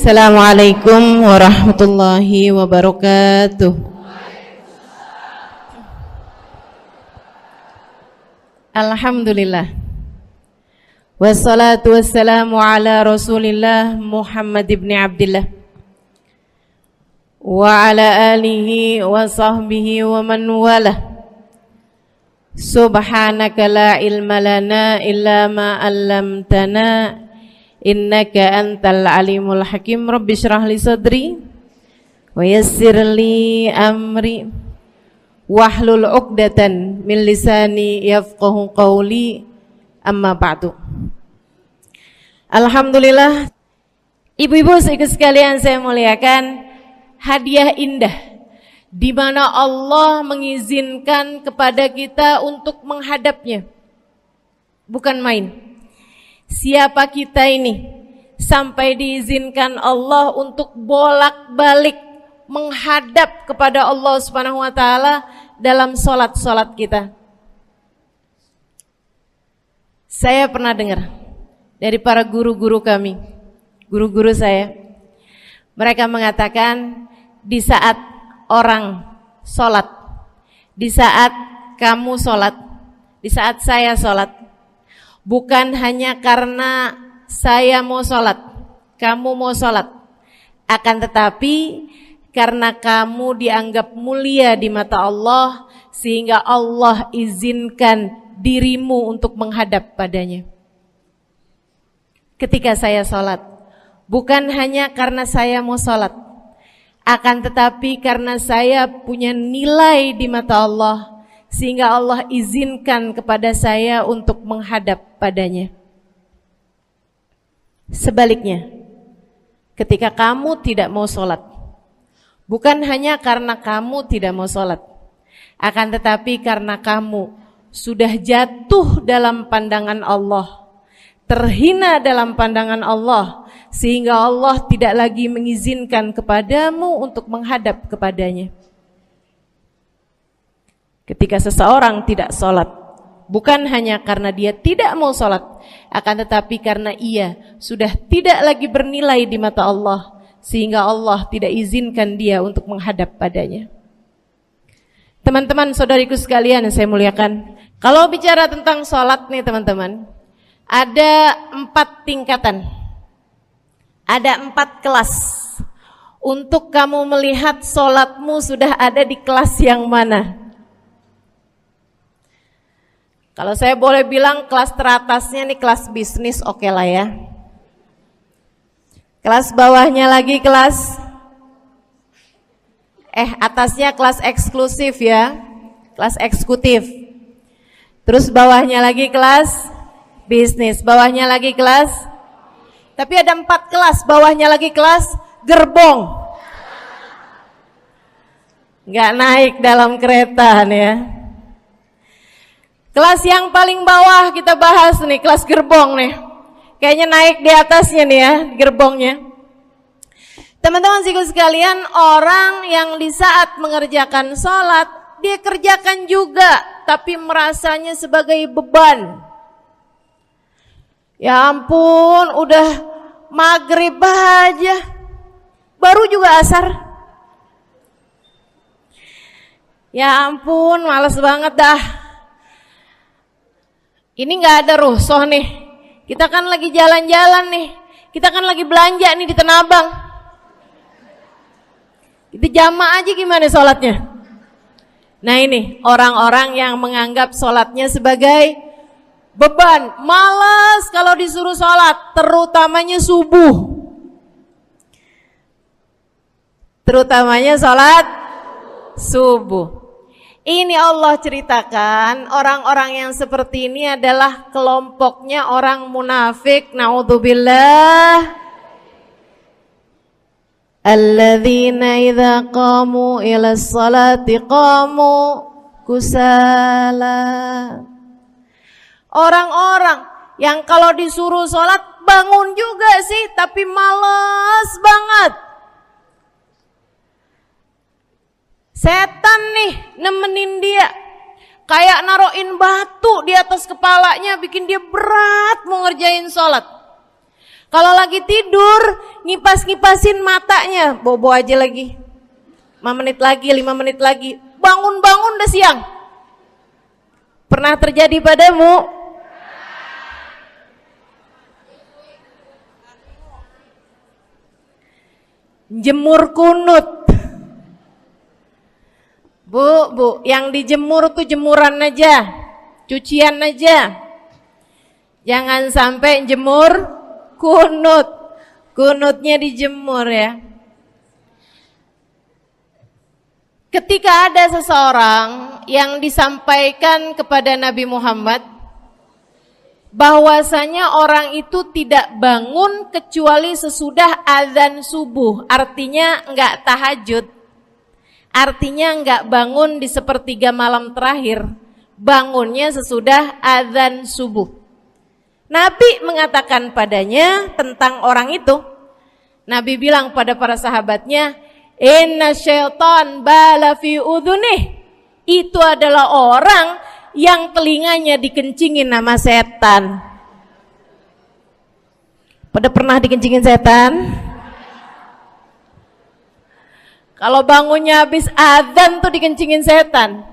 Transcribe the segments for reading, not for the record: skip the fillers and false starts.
Assalamualaikum warahmatullahi wabarakatuh. Alhamdulillah. Wassalatu wassalamu ala Rasulillah Muhammad ibn Abdillah wa ala alihi wa sahbihi wa man walah. Subhanaka la ilma lana illa ma 'allamtana innaka antal alimul hakim. Rabbi shrah li sadri wa yassir li amri wahlul 'uqdatan min lisani yafqahu qawli. Amma ba'du. Alhamdulillah, ibu-ibu sekalian saya muliakan, hadiah indah di mana Allah mengizinkan kepada kita untuk menghadapnya. Bukan main. Siapa kita ini sampai diizinkan Allah untuk bolak-balik menghadap kepada Allah Subhanahu wa taala dalam salat-salat kita? Saya pernah dengar dari para guru-guru kami, guru-guru saya. Mereka mengatakan di saat orang salat, di saat kamu salat, di saat saya salat, bukan hanya karena saya mau sholat, kamu mau sholat, akan tetapi karena kamu dianggap mulia di mata Allah, sehingga Allah izinkan dirimu untuk menghadap padanya. Ketika saya sholat, bukan hanya karena saya mau sholat, akan tetapi karena saya punya nilai di mata Allah, sehingga Allah izinkan kepada saya untuk menghadap padanya. Sebaliknya, ketika kamu tidak mau sholat, bukan hanya karena kamu tidak mau sholat, akan tetapi karena kamu sudah jatuh dalam pandangan Allah, terhina dalam pandangan Allah, sehingga Allah tidak lagi mengizinkan kepadamu untuk menghadap kepadanya. Ketika seseorang tidak sholat, bukan hanya karena dia tidak mau sholat, akan tetapi karena ia sudah tidak lagi bernilai di mata Allah, sehingga Allah tidak izinkan dia untuk menghadap padanya. Teman-teman, saudariku sekalian yang saya muliakan, kalau bicara tentang sholat nih teman-teman, ada 4 tingkatan, ada 4 kelas. Untuk kamu melihat sholatmu sudah ada di kelas yang mana. Kalau saya boleh bilang kelas teratasnya nih kelas bisnis, oke lah ya. Kelas bawahnya lagi kelas atasnya kelas eksklusif ya, kelas eksekutif. Terus bawahnya lagi kelas bisnis, bawahnya lagi kelas. Tapi ada 4 kelas, bawahnya lagi kelas gerbong. Nggak naik dalam kereta nih ya. Kelas yang paling bawah kita bahas nih, kelas gerbong nih. Kayaknya naik di atasnya nih ya, gerbongnya. Teman-teman sekalian, orang yang di saat mengerjakan sholat, dia kerjakan juga, tapi merasanya sebagai beban. Ya ampun, udah maghrib aja, baru juga asar. Ya ampun, males banget dah. Ini gak ada rusuh nih. Kita kan lagi jalan-jalan nih. Kita kan lagi belanja nih di Tanah Abang. Kita jamaah aja gimana sholatnya. Nah ini orang-orang yang menganggap sholatnya sebagai beban. Malas kalau disuruh sholat, terutamanya subuh. Terutamanya sholat subuh. Ini Allah ceritakan orang-orang yang seperti ini adalah kelompoknya orang munafik. Naudzubillah. Alladzina idza qamu ila sholati qamu kusala. Orang-orang yang kalau disuruh sholat bangun juga sih, tapi malas banget. Setan nih nemenin dia, kayak naroin batu di atas kepalanya, bikin dia berat mau ngerjain sholat. Kalau lagi tidur, ngipas-ngipasin matanya, bobo aja lagi. 5 menit lagi, 5 menit lagi. Bangun-bangun udah siang. Pernah terjadi padamu? Jemur kunut. Bu, yang dijemur tuh jemuran aja, cucian aja. Jangan sampai jemur kunut. Kunutnya dijemur ya. Ketika ada seseorang yang disampaikan kepada Nabi Muhammad bahwasanya orang itu tidak bangun kecuali sesudah azan subuh, artinya enggak tahajud, artinya enggak bangun di sepertiga malam terakhir, bangunnya sesudah azan subuh. Nabi mengatakan padanya tentang orang itu, Nabi bilang pada para sahabatnya, inna syaitan bala fi udhunih, itu adalah orang yang telinganya dikencingin sama setan. Pada pernah dikencingin setan? Kalau bangunnya habis adzan tuh dikencingin setan.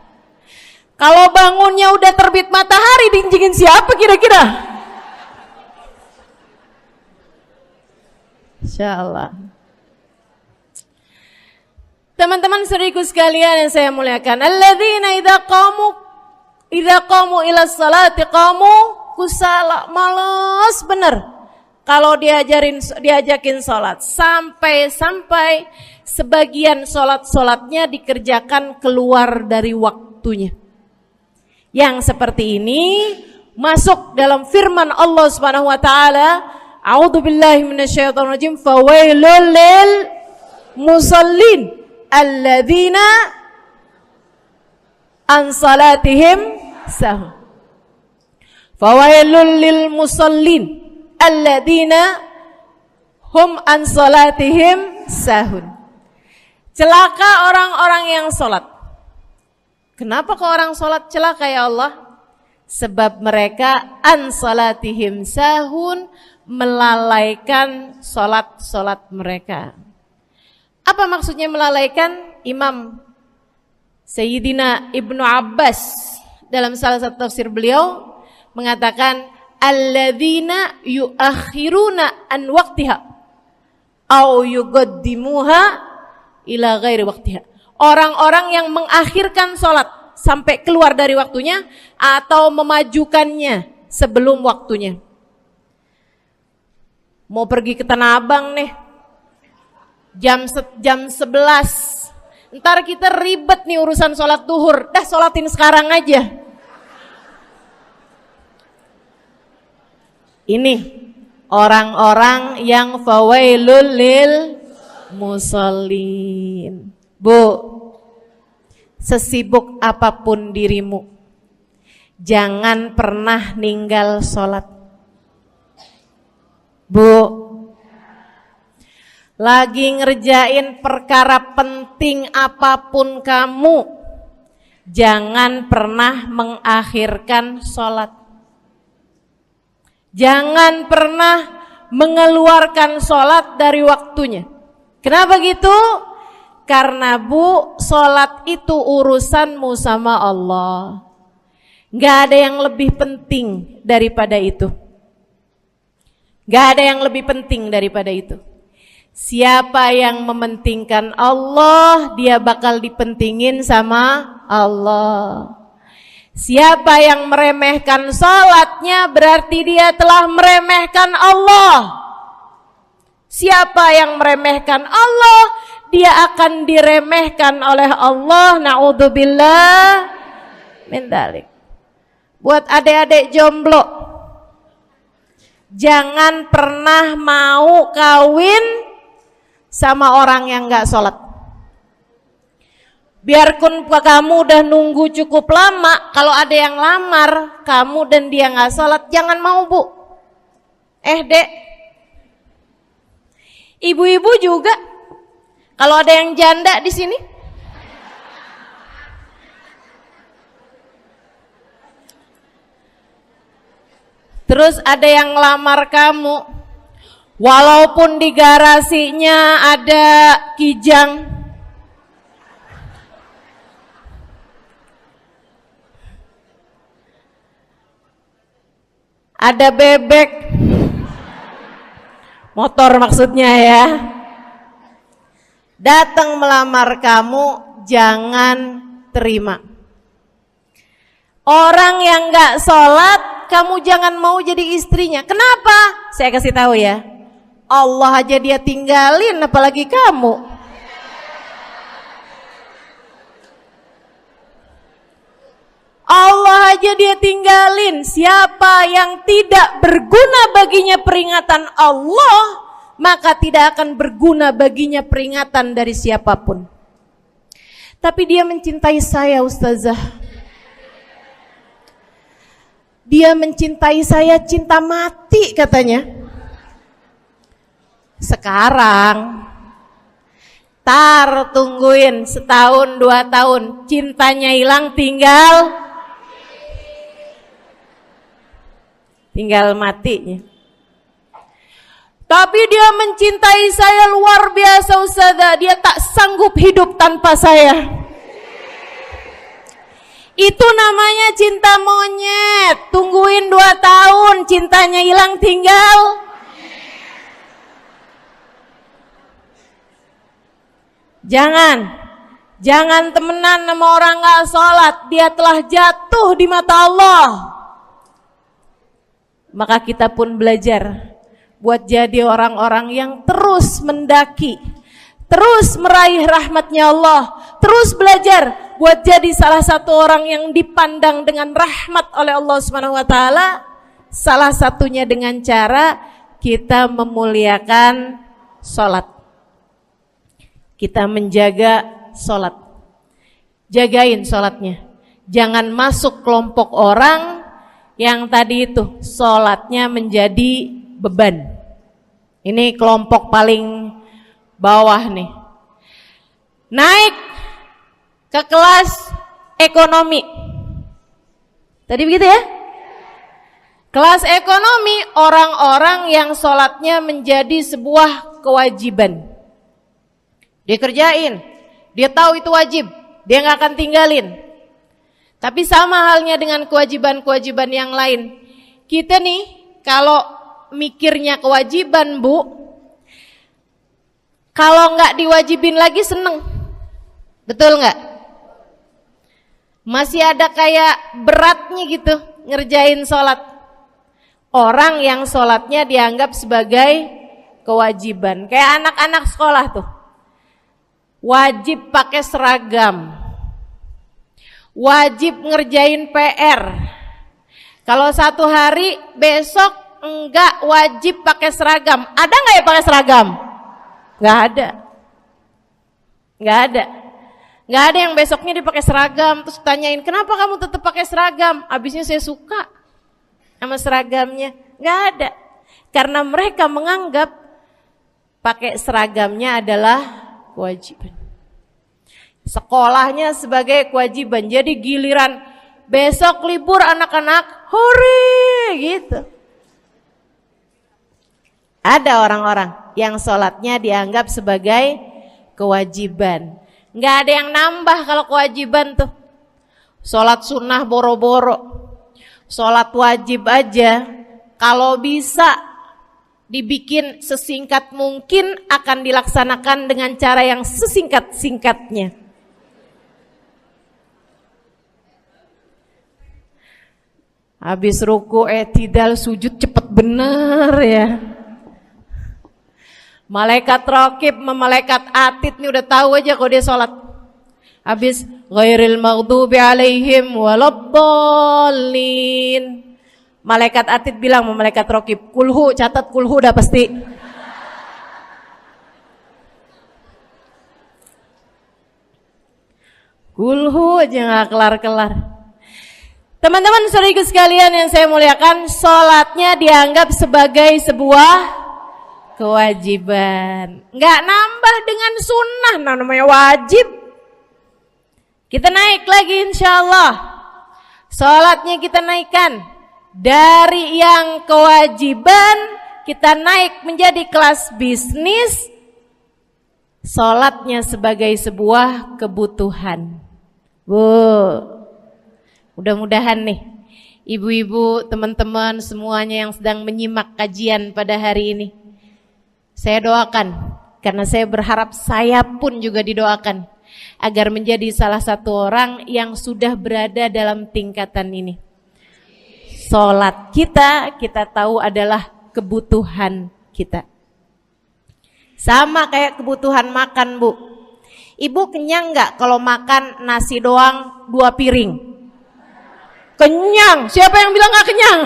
Kalau bangunnya udah terbit matahari dikencingin siapa kira-kira? Insyaallah. Teman-teman saudariku sekalian yang saya muliakan, alladzina idza qamu ila sholati qamu kusala, malas bener kalau diajakin sholat, sampai sebagian sholatnya dikerjakan keluar dari waktunya. Yang seperti ini masuk dalam firman Allah Subhanahu wa taala, a'udzubillahi minasyaitonir rajim, fawailul lil musallin alladzina an salatihim sahun. Fawailul lil musallin alladzina hum an salatihim sahun. Celaka orang-orang yang salat. Kenapa kok orang salat celaka ya Allah? Sebab mereka an salatihim sahun, melalaikan salat mereka. Apa maksudnya melalaikan? Imam Sayyidina Ibnu Abbas dalam salah satu tafsir beliau mengatakan alladzina yuakhiruna an waqtiha au yuqaddimuha ila ghairi waqtiha. Orang-orang yang mengakhirkan sholat sampai keluar dari waktunya atau memajukannya sebelum waktunya. Mau pergi ke Tanah Abang nih, jam 11. Ntar kita ribet nih urusan sholat duhur. Dah sholatin sekarang aja. Ini orang-orang yang fawailul lil musallin. Bu, sesibuk apapun dirimu, jangan pernah ninggal sholat. Bu, lagi ngerjain perkara penting apapun kamu, jangan pernah mengakhirkan sholat. Jangan pernah mengeluarkan sholat dari waktunya. Kenapa gitu? Karena bu, sholat itu urusanmu sama Allah. Gak ada yang lebih penting daripada itu. Gak ada yang lebih penting daripada itu. Siapa yang mementingkan Allah, dia bakal dipentingin sama Allah. Siapa yang meremehkan sholatnya, berarti dia telah meremehkan Allah. Siapa yang meremehkan Allah, dia akan diremehkan oleh Allah. Na'udzubillah min dzalik. Buat adik-adik jomblo, jangan pernah mau kawin sama orang yang gak sholat. Biarpun kamu udah nunggu cukup lama, kalau ada yang lamar kamu dan dia gak sholat, jangan mau bu. Dek, ibu-ibu juga, kalau ada yang janda di sini, terus ada yang lamar kamu, Walaupun di garasinya ada kijang, ada bebek, motor maksudnya ya, datang melamar kamu, jangan terima. Orang yang gak sholat, kamu jangan mau jadi istrinya. Kenapa? Saya kasih tahu ya, Allah aja dia tinggalin, apalagi kamu. Allah aja dia tinggalin. Siapa yang tidak berguna baginya peringatan Allah, maka tidak akan berguna baginya peringatan dari siapapun. Tapi dia mencintai saya, Ustazah. Dia mencintai saya cinta mati katanya. Sekarang tungguin setahun 2 tahun, cintanya hilang, tinggal matinya. Tapi dia mencintai saya luar biasa, Ustazah. Dia tak sanggup hidup tanpa saya. Itu namanya cinta monyet. Tungguin 2 tahun, cintanya hilang, tinggal. Jangan temenan sama orang gak sholat. Dia telah jatuh di mata Allah. Maka kita pun belajar buat jadi orang-orang yang terus mendaki, terus meraih rahmatnya Allah, terus belajar buat jadi salah satu orang yang dipandang dengan rahmat oleh Allah Subhanahu wa taala. Salah satunya dengan cara kita memuliakan sholat. Kita menjaga sholat. Jagain sholatnya. Jangan masuk kelompok orang yang tadi itu sholatnya menjadi beban. Ini kelompok paling bawah nih. Naik ke kelas ekonomi. Tadi begitu ya? Kelas ekonomi, orang-orang yang sholatnya menjadi sebuah kewajiban. Dia kerjain, dia tahu itu wajib, dia gak akan tinggalin. Tapi sama halnya dengan kewajiban-kewajiban yang lain. Kita nih kalau mikirnya kewajiban, Bu, kalau gak diwajibin lagi seneng. Betul gak? Masih ada kayak beratnya gitu ngerjain sholat. Orang yang sholatnya dianggap sebagai kewajiban. Kayak anak-anak sekolah tuh, wajib pakai seragam, wajib ngerjain PR. Kalau 1 hari, besok enggak wajib pakai seragam. Ada nggak ya pakai seragam? Nggak ada. Nggak ada yang besoknya dipakai seragam. Terus tanyain, kenapa kamu tetap pakai seragam? Abisnya saya suka sama seragamnya. Nggak ada. Karena mereka menganggap pakai seragamnya adalah kewajiban. Sekolahnya sebagai kewajiban. Jadi giliran besok libur anak-anak, hore gitu. Ada orang-orang yang sholatnya dianggap sebagai kewajiban. Nggak ada yang nambah kalau kewajiban tuh. Sholat sunnah boro-boro, sholat wajib aja kalau bisa dibikin sesingkat mungkin akan dilaksanakan dengan cara yang sesingkat-singkatnya. Habis ruku i'tidal sujud cepet bener ya. Malaikat raqib sama malaikat atid nih udah tahu aja kalau dia sholat. Habis ghairil maghdubi alaihim waladdallin. Malaikat atid bilang sama malaikat raqib, kulhu, catat kulhu udah pasti. Kulhu aja gak kelar-kelar. Teman-teman saudariku sekalian yang saya muliakan, sholatnya dianggap sebagai sebuah kewajiban. Nggak nambah dengan sunnah, namanya wajib. Kita naik lagi insyaallah. Sholatnya kita naikkan dari yang kewajiban kita naik menjadi kelas bisnis, sholatnya sebagai sebuah kebutuhan. Bu, mudah-mudahan nih ibu-ibu, teman-teman semuanya yang sedang menyimak kajian pada hari ini, saya doakan, karena saya berharap saya pun juga didoakan agar menjadi salah satu orang yang sudah berada dalam tingkatan ini. Sholat kita tahu adalah kebutuhan kita. Sama kayak kebutuhan makan, Bu. Ibu kenyang nggak kalau makan nasi doang 2 piring? Kenyang. Siapa yang bilang nggak kenyang?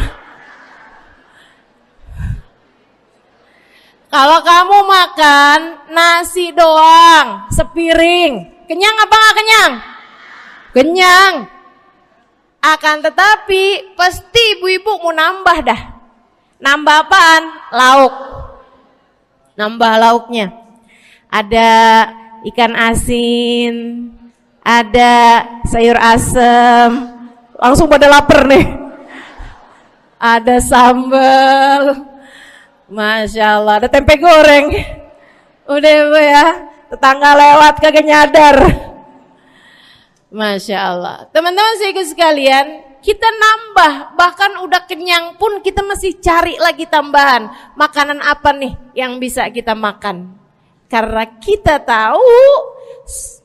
Kalau kamu makan nasi doang sepiring, kenyang apa nggak kenyang? Kenyang. Akan tetapi pasti ibu-ibu mau nambah dah. Nambah apaan? Lauk. Nambah lauknya. Ada ikan asin, ada sayur asem. Langsung pada lapar nih. Ada sambal. Masya Allah, ada tempe goreng. Udah Bu ya, tetangga lewat kagak nyadar. Masya Allah. Teman-teman sekalian, kita nambah, bahkan udah kenyang pun kita masih cari lagi tambahan. Makanan apa nih yang bisa kita makan? Karena kita tahu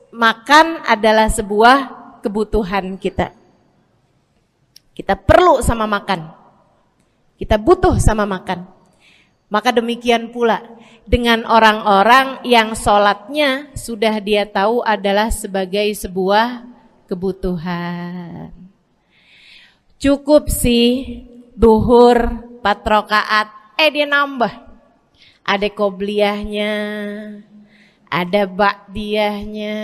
makan adalah sebuah kebutuhan kita. Kita perlu sama makan. Kita butuh sama makan. Maka demikian pula dengan orang-orang yang sholatnya sudah dia tahu adalah sebagai sebuah kebutuhan. Cukup sih duhur 4 rakaat, dia nambah. Ada qobliyahnya, ada ba'diyahnya.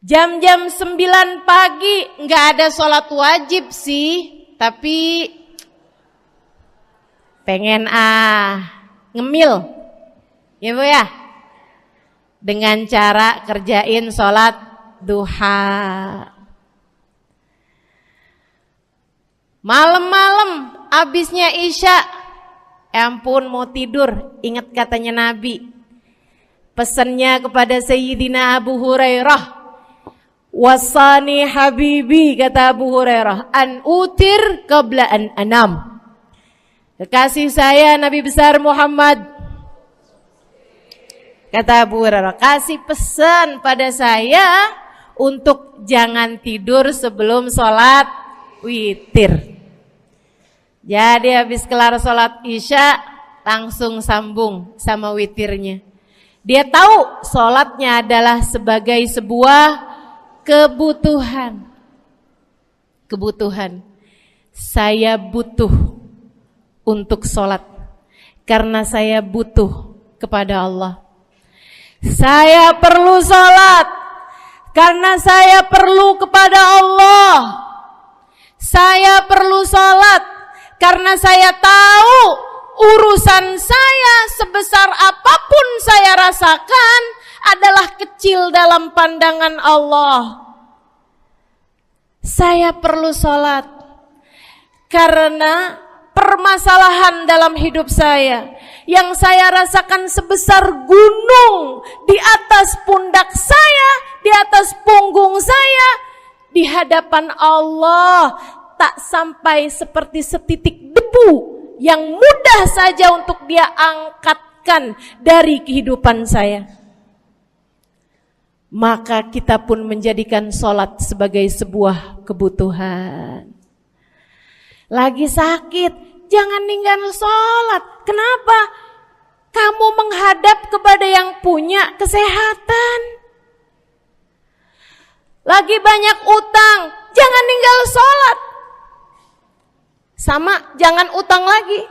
Jam-jam 9 pagi nggak ada sholat wajib sih, tapi pengen ngemil, ya Bu ya, dengan cara kerjain sholat duha. Malam-malam abisnya isya, ampun mau tidur, ingat katanya Nabi, pesannya kepada Sayyidina Abu Hurairah, wasani habibi, kata Abu Hurairah, an utir qabla an anam. Kekasih saya Nabi besar Muhammad, kata Abu Hurairah, kasih pesan pada saya untuk jangan tidur sebelum sholat witir. Jadi habis kelar sholat isya langsung sambung sama witirnya. Dia tahu sholatnya adalah sebagai sebuah kebutuhan. Kebutuhan. Saya butuh untuk sholat karena saya butuh kepada Allah. Saya perlu sholat karena saya perlu kepada Allah. Saya perlu sholat karena saya tahu urusan saya sebesar apapun saya rasakan adalah kecil dalam pandangan Allah. Saya perlu sholat karena permasalahan dalam hidup saya yang saya rasakan sebesar gunung di atas pundak saya, di atas punggung saya, di hadapan Allah tak sampai seperti setitik debu yang mudah saja untuk dia angkatkan dari kehidupan saya. Maka kita pun menjadikan sholat sebagai sebuah kebutuhan. Lagi sakit, jangan ninggal sholat. Kenapa? Kamu menghadap kepada yang punya kesehatan. Lagi banyak utang, jangan ninggal sholat. Sama, jangan utang lagi.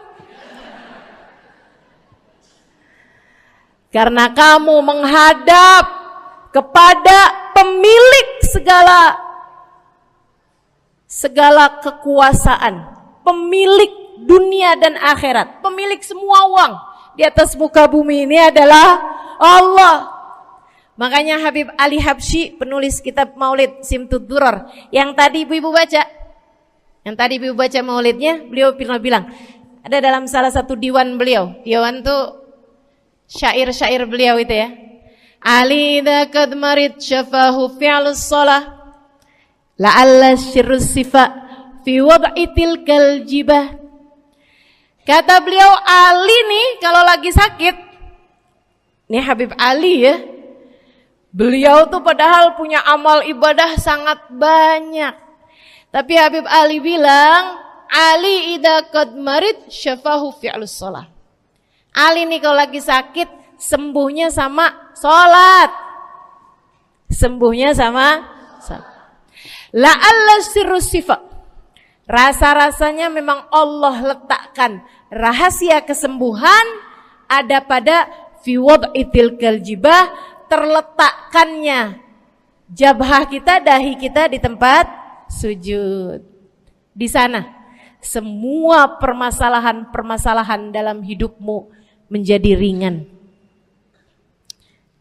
Karena kamu menghadap kepada pemilik segala kekuasaan, pemilik dunia dan akhirat, pemilik semua uang di atas muka bumi ini adalah Allah. Makanya Habib Ali Habsyi, penulis kitab Maulid Simtud Durar, yang tadi ibu-ibu baca maulidnya, beliau pernah bilang, Ada dalam salah satu diwan beliau. Diwan tuh syair-syair beliau itu ya. Ali idza qad marid syafahu fi'lus shalah la'alla syirru sifa fi wad'i tilkal jibah. Kata beliau, Ali nih kalau lagi sakit, nih Habib Ali ya, beliau tuh padahal punya amal ibadah sangat banyak. Tapi Habib Ali bilang, Ali idza qad marid syafahu fi'lus shalah. Ali nih kalau lagi sakit, sembuhnya sama sholat. Sembuhnya sama sholat. La'alla sirru sifa. Rasa-rasanya memang Allah letakkan rahasia kesembuhan ada pada fi wad'i tilkal jibah, terletakkannya jabhah kita, dahi kita di tempat sujud. Di sana semua permasalahan-permasalahan dalam hidupmu menjadi ringan.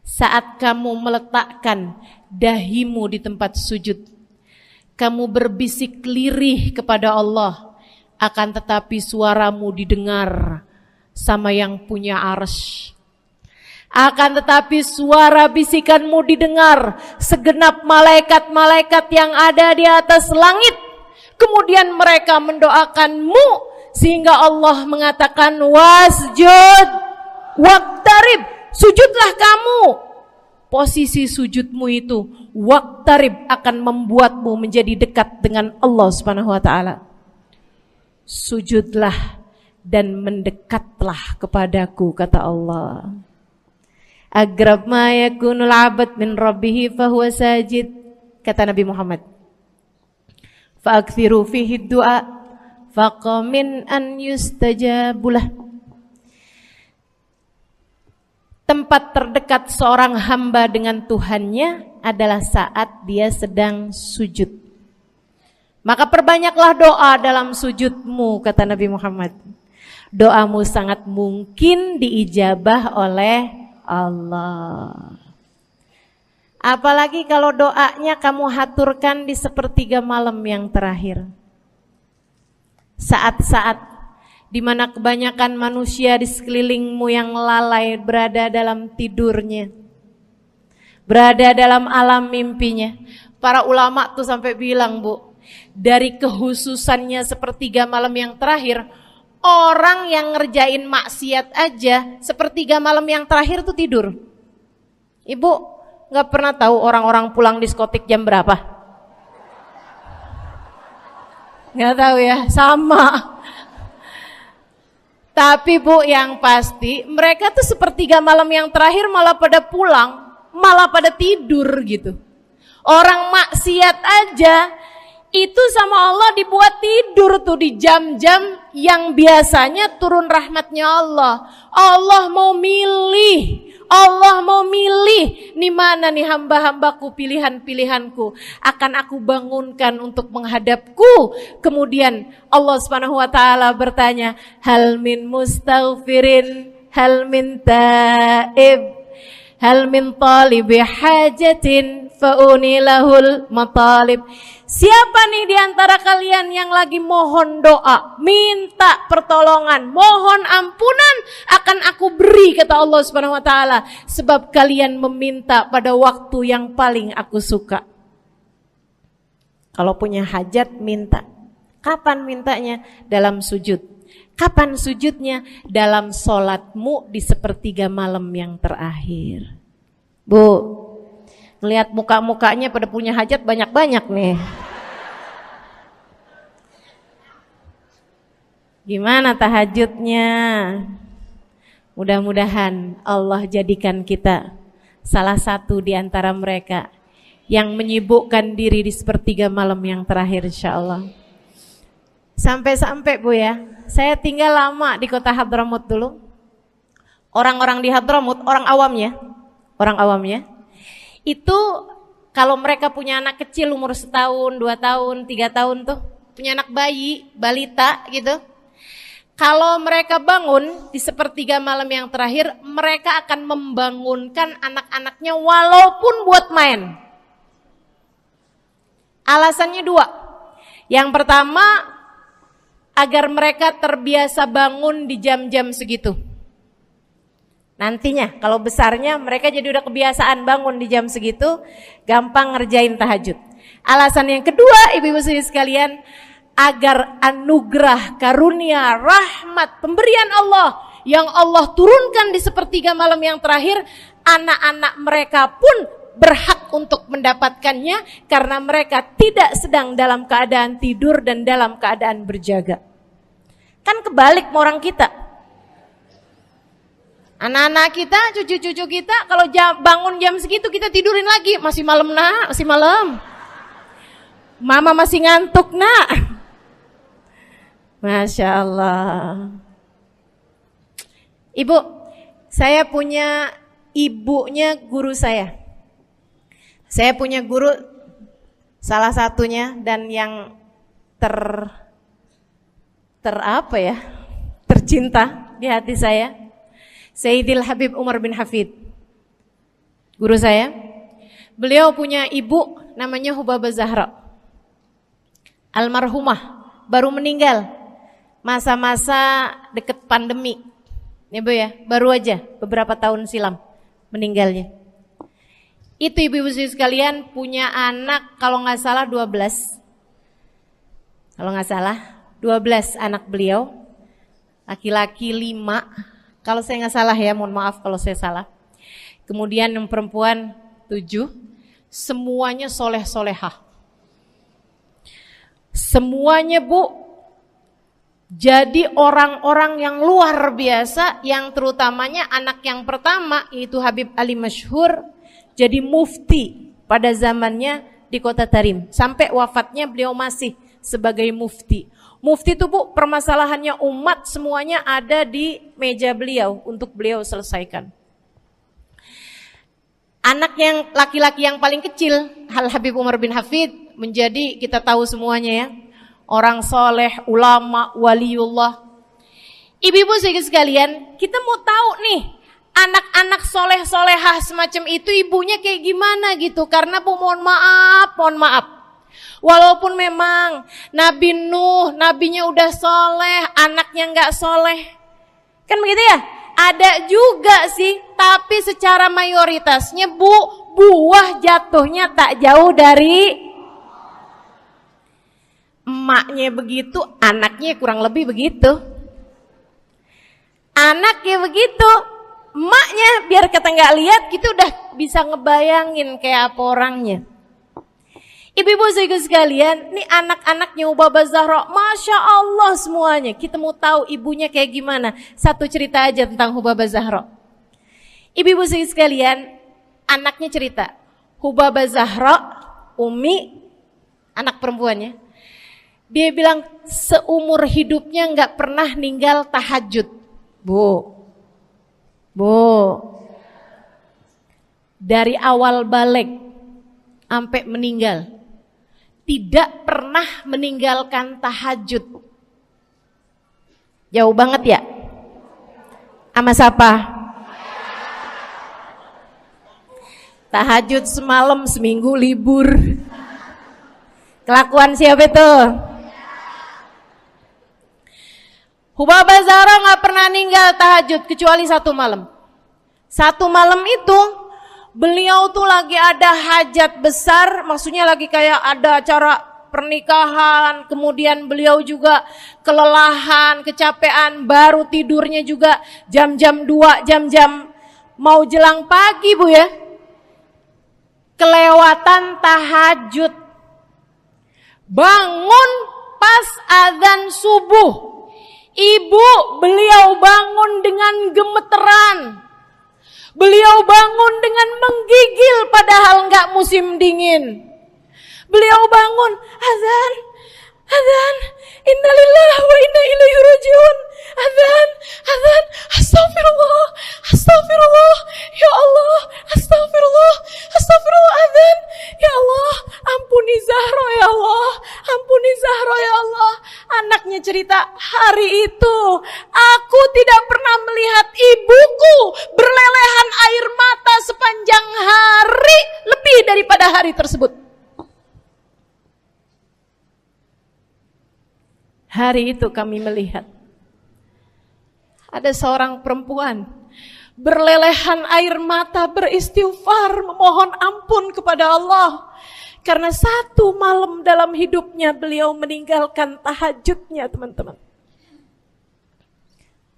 Saat kamu meletakkan dahimu di tempat sujud, kamu berbisik lirih kepada Allah, akan tetapi suaramu didengar sama yang punya arsy. Akan tetapi suara bisikanmu didengar segenap malaikat-malaikat yang ada di atas langit. Kemudian mereka mendoakanmu sehingga Allah mengatakan wasjud waqtarib, sujudlah kamu. Posisi sujudmu itu waqtarib akan membuatmu menjadi dekat dengan Allah Subhanahu wa taala. Sujudlah dan mendekatlah kepadaku, kata Allah. Agrab ma yakunul 'abd min rabbih fahuwa sajid, kata Nabi Muhammad. Fa'akthiru fihi du'a faqamin an yustajabulah. Tempat terdekat seorang hamba dengan Tuhannya adalah saat dia sedang sujud. Maka perbanyaklah doa dalam sujudmu, kata Nabi Muhammad. Doamu sangat mungkin diijabah oleh Allah. Apalagi kalau doanya kamu haturkan di sepertiga malam yang terakhir. Saat-saat di mana kebanyakan manusia di sekelilingmu yang lalai berada dalam tidurnya, berada dalam alam mimpinya. Para ulama tuh sampai bilang, Bu, dari kehususannya sepertiga malam yang terakhir, orang yang ngerjain maksiat aja sepertiga malam yang terakhir tuh tidur. Ibu gak pernah tahu orang-orang pulang diskotik jam berapa? Gak tahu ya, sama. Tapi Bu, yang pasti mereka tuh sepertiga malam yang terakhir malah pada pulang, malah pada tidur gitu. Orang maksiat aja itu sama Allah dibuat tidur tuh di jam-jam yang biasanya turun rahmatnya Allah. Allah mau milih nih mana nih hamba-hambaku, pilihan-pilihanku akan aku bangunkan untuk menghadapku. Kemudian Allah Subhanahu wa taala bertanya, hal min mustaghfirin, hal min taib, hal min talibi hajatin faunilahul matalib. Siapa nih di antara kalian yang lagi mohon doa, minta pertolongan, mohon ampunan, akan aku beri, kata Allah Subhanahu wa taala, sebab kalian meminta pada waktu yang paling aku suka. Kalau punya hajat minta. Kapan mintanya? Dalam sujud. Kapan sujudnya? Dalam sholatmu di sepertiga malam yang terakhir. Bu, ngelihat muka-mukanya pada punya hajat banyak-banyak nih. Gimana tahajudnya? Mudah-mudahan Allah jadikan kita salah satu di antara mereka yang menyibukkan diri di sepertiga malam yang terakhir, insyaallah. Sampai-sampai Bu ya, saya tinggal lama di kota Hadramut dulu. Orang-orang di Hadramut, orang awamnya, itu kalau mereka punya anak kecil umur 1 tahun, 2 tahun, 3 tahun tuh, punya anak bayi, balita gitu. Kalau mereka bangun di sepertiga malam yang terakhir, mereka akan membangunkan anak-anaknya walaupun buat main. Alasannya 2. Yang pertama, agar mereka terbiasa bangun di jam-jam segitu. Nantinya kalau besarnya mereka jadi udah kebiasaan bangun di jam segitu, gampang ngerjain tahajud. Alasan yang kedua, ibu-ibu sekalian, agar anugerah, karunia, rahmat, pemberian Allah yang Allah turunkan di sepertiga malam yang terakhir, anak-anak mereka pun berhak untuk mendapatkannya karena mereka tidak sedang dalam keadaan tidur dan dalam keadaan berjaga. Kan kebalik sama orang kita. Anak-anak kita, cucu-cucu kita kalau bangun jam segitu kita tidurin lagi, masih malam nak, masih malam. Mama masih ngantuk nak. Masya Allah. Ibu, saya punya ibunya guru saya. Saya punya guru salah satunya dan yang tercinta di hati saya, Sayyidil Habib Umar bin Hafid. Guru saya. Beliau punya ibu namanya Hubabah Zahra. Almarhumah, baru meninggal masa-masa deket pandemi. Ya Bu ya, baru aja beberapa tahun silam meninggalnya. Itu ibu-ibu sekalian punya anak kalau nggak salah 12. Kalau nggak salah 12 anak beliau. Laki-laki 5. Kalau saya nggak salah ya, mohon maaf kalau saya salah. Kemudian yang perempuan 7. Semuanya soleh-solehah. Semuanya Bu jadi orang-orang yang luar biasa, yang terutamanya anak yang pertama yaitu Habib Ali Masyhur jadi mufti pada zamannya di Kota Tarim. Sampai wafatnya beliau masih sebagai mufti. Mufti itu Bu, permasalahannya umat semuanya ada di meja beliau untuk beliau selesaikan. Anak yang laki-laki yang paling kecil, Al Habib Umar bin Hafid, menjadi kita tahu semuanya ya, orang soleh, ulama, waliullah. Ibu-ibu sekalian, kita mau tahu nih, anak-anak soleh-solehah semacam itu ibunya kayak gimana gitu. Karena Bu, mohon maaf. Walaupun memang Nabi Nuh, nabinya udah soleh, anaknya gak soleh. Kan begitu ya? Ada juga sih, tapi secara mayoritasnya Bu, buah jatuhnya tak jauh dari emaknya begitu, anaknya kurang lebih begitu. Anaknya begitu, emaknya biar kita nggak lihat gitu udah bisa ngebayangin kayak apa orangnya. Ibu-ibu sekalian, nih anak-anaknya Hubabah Zahra, Masya Allah semuanya. Kita mau tahu ibunya kayak gimana. Satu cerita aja tentang Hubabah Zahra. Ibu-ibu sekalian, anaknya cerita, Hubabah Zahra, Umi, anak perempuannya, dia bilang seumur hidupnya nggak pernah ninggal tahajud. Bu, dari awal balik sampai meninggal, tidak pernah meninggalkan tahajud. Jauh banget ya? Sama siapa? Tahajud semalam, seminggu libur. Kelakuan siapa itu? Hubabah Zahra gak pernah ninggal tahajud kecuali satu malam. Satu malam itu beliau tuh lagi ada hajat besar, maksudnya lagi kayak ada acara pernikahan, kemudian beliau juga kelelahan, kecapean, baru tidurnya juga jam-jam 2, jam-jam mau jelang pagi Bu ya. Kelewatan tahajud. Bangun pas azan subuh. Ibu, beliau bangun dengan gemeteran. Beliau bangun dengan menggigil padahal enggak musim dingin. Beliau bangun, azan, innalillahi wa inna ilaihi rajiun. Azan, astagfirullah, ya Allah, astagfirullah, azan, ya Allah, ampuni Zahra ya Allah, ampuni Zahra ya Allah. Anaknya cerita, hari itu aku tidak pernah melihat ibuku berlelehan air mata sepanjang hari lebih daripada hari tersebut. Hari itu kami melihat ada seorang perempuan berlelehan air mata beristighfar memohon ampun kepada Allah karena satu malam dalam hidupnya beliau meninggalkan tahajudnya, teman-teman.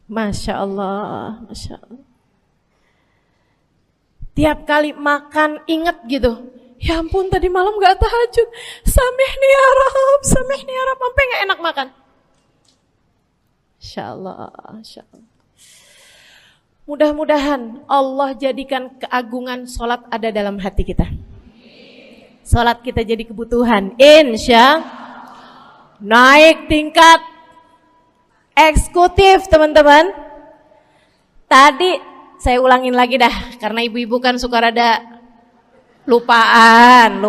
Masya Allah, Masya Allah. Tiap kali makan ingat gitu, ya ampun tadi malam gak tahajud, samihni ya Rab, samihni ya Rab, sampai gak enak makan. Insya Allah, Insya Allah. Mudah-mudahan Allah jadikan keagungan sholat ada dalam hati kita. Sholat kita jadi kebutuhan. Insya naik tingkat eksekutif, teman-teman. Tadi saya ulangin lagi dah, karena ibu-ibu kan suka rada lupaan.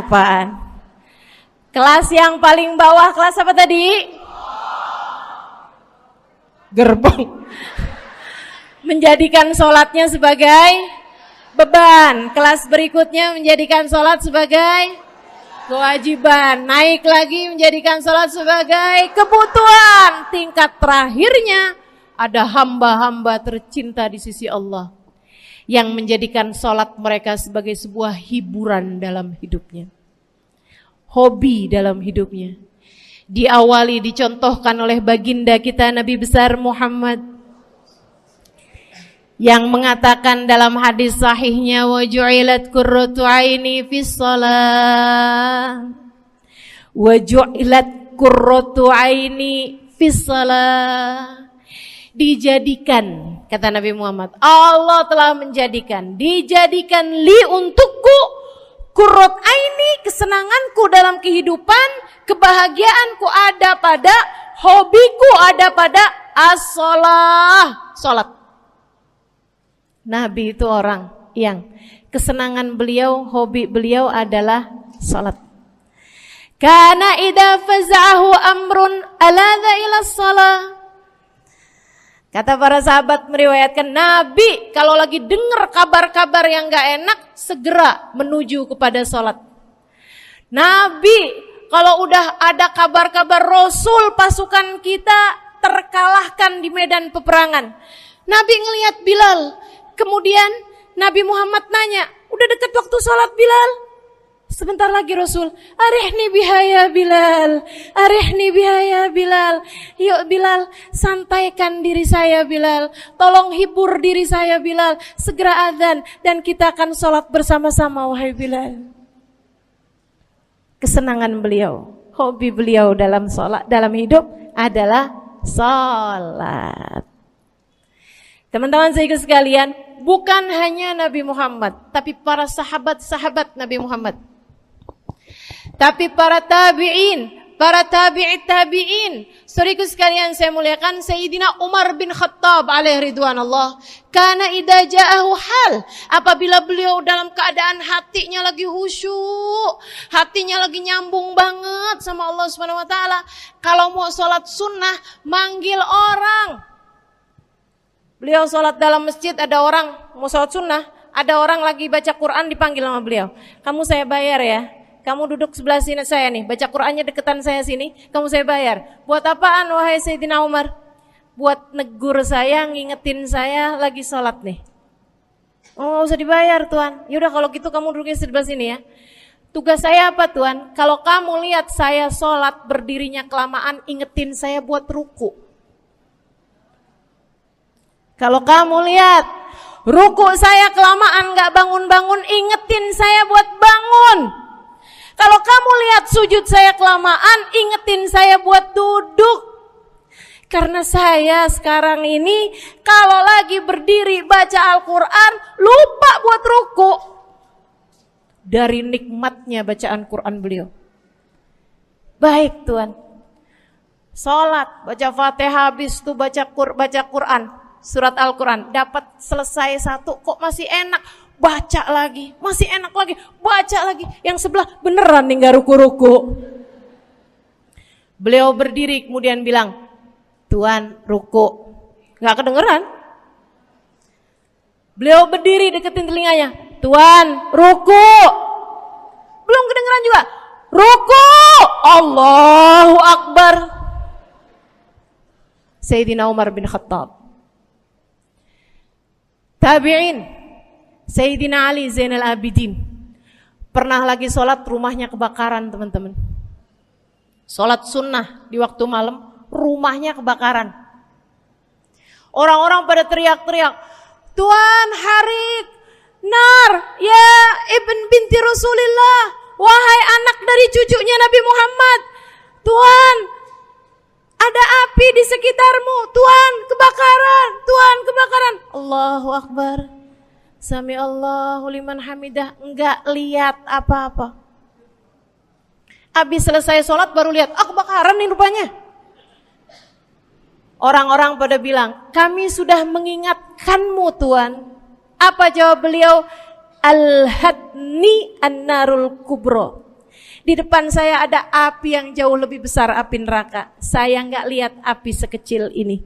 Kelas yang paling bawah, kelas apa tadi? Gerbong. Menjadikan sholatnya sebagai beban. Kelas berikutnya menjadikan sholat sebagai kewajiban. Naik lagi menjadikan sholat sebagai kebutuhan. Tingkat terakhirnya ada hamba-hamba tercinta di sisi Allah yang menjadikan sholat mereka sebagai sebuah hiburan dalam hidupnya, hobi dalam hidupnya. Diawali, dicontohkan oleh baginda kita Nabi besar Muhammad yang mengatakan dalam hadis sahihnya, wa ju'ilat qurratu aini fis shalah, wa ju'ilat qurratu aini fis shalah. Dijadikan, kata Nabi Muhammad, Allah telah menjadikan, dijadikan li untukku qurrat aini, kesenanganku dalam kehidupan, kebahagiaanku ada pada, hobiku ada pada as-shalah, salat. Nabi itu orang yang kesenangan beliau, hobi beliau adalah salat. Kana idza faza'ahu amrun aladha ila shalah. Kata para sahabat meriwayatkan, Nabi kalau lagi dengar kabar-kabar yang gak enak, segera menuju kepada sholat. Nabi kalau udah ada kabar-kabar Rasul pasukan kita terkalahkan di medan peperangan, Nabi ngelihat Bilal. Kemudian Nabi Muhammad nanya, udah dekat waktu sholat Bilal? Sebentar lagi Rasul, arihni bihaya Bilal, arihni bihaya Bilal. Yuk Bilal, sampaikan diri saya Bilal, tolong hibur diri saya Bilal. Segera azan dan kita akan sholat bersama-sama wahai Bilal. Kesenangan beliau, hobi beliau dalam sholat, dalam hidup adalah sholat. Teman-teman saya sekalian, bukan hanya Nabi Muhammad, tapi para sahabat-sahabat Nabi Muhammad, tapi para tabi'in, para tabi'it tabi'in. Saudaraku sekalian saya muliakan, Sayyidina Umar bin Khattab alaihi ridwanullah, kana idza ja'ahu hal, apabila beliau dalam keadaan hatinya lagi khusyuk, hatinya lagi nyambung banget sama Allah Subhanahu wa taala, kalau mau salat sunnah manggil orang. Beliau salat dalam masjid, ada orang mau salat sunnah, ada orang lagi baca Quran dipanggil sama beliau. Kamu saya bayar ya. Kamu duduk sebelah sini saya nih, baca Qur'annya deketan saya sini, kamu saya bayar. Buat apaan wahai Sayyidina Umar? Buat negur saya, ngingetin saya lagi sholat nih. Oh gak usah dibayar Tuan. Yaudah kalau gitu kamu duduknya sebelah sini ya. Tugas saya apa Tuan? Kalau kamu lihat saya sholat berdirinya kelamaan, ingetin saya buat ruku. Kalau kamu lihat ruku saya kelamaan gak bangun-bangun, ingetin saya buat bangun. Kalau kamu lihat sujud saya kelamaan, ingetin saya buat duduk. Karena saya sekarang ini kalau lagi berdiri baca Al-Quran, lupa buat ruku. Dari nikmatnya bacaan Quran beliau. Baik Tuan. Sholat, baca Fatihah, habis itu baca Quran. Surat Al-Quran, dapat selesai satu, kok masih enak. Baca lagi, masih enak lagi, baca lagi. Yang sebelah beneran nih gak ruku-ruku. Beliau berdiri kemudian bilang, Tuan ruku. Gak kedengeran. Beliau berdiri deketin telinganya, Tuan ruku. Belum kedengeran juga. Ruku. Allahu Akbar. Sayyidina Umar bin Khattab. Tabi'in, Sayyidina Ali Zainal Abidin. Pernah lagi sholat, rumahnya kebakaran, teman-teman. Sholat sunnah di waktu malam, rumahnya kebakaran. Orang-orang pada teriak-teriak, Tuan Harik, nar, ya ibn binti Rasulillah, wahai anak dari cucunya Nabi Muhammad. Tuan, ada api di sekitarmu. Tuan, kebakaran. Tuan, kebakaran. Allahu Akbar. Sami Allahu liman hamidah. Enggak lihat apa-apa. Habis selesai sholat baru lihat, kebakaran nih rupanya. Orang-orang pada bilang, kami sudah mengingatkanmu Tuan. Apa jawab beliau? Al-hadni an-narul kubro. Di depan saya ada api yang jauh lebih besar, api neraka. Saya nggak lihat api sekecil ini.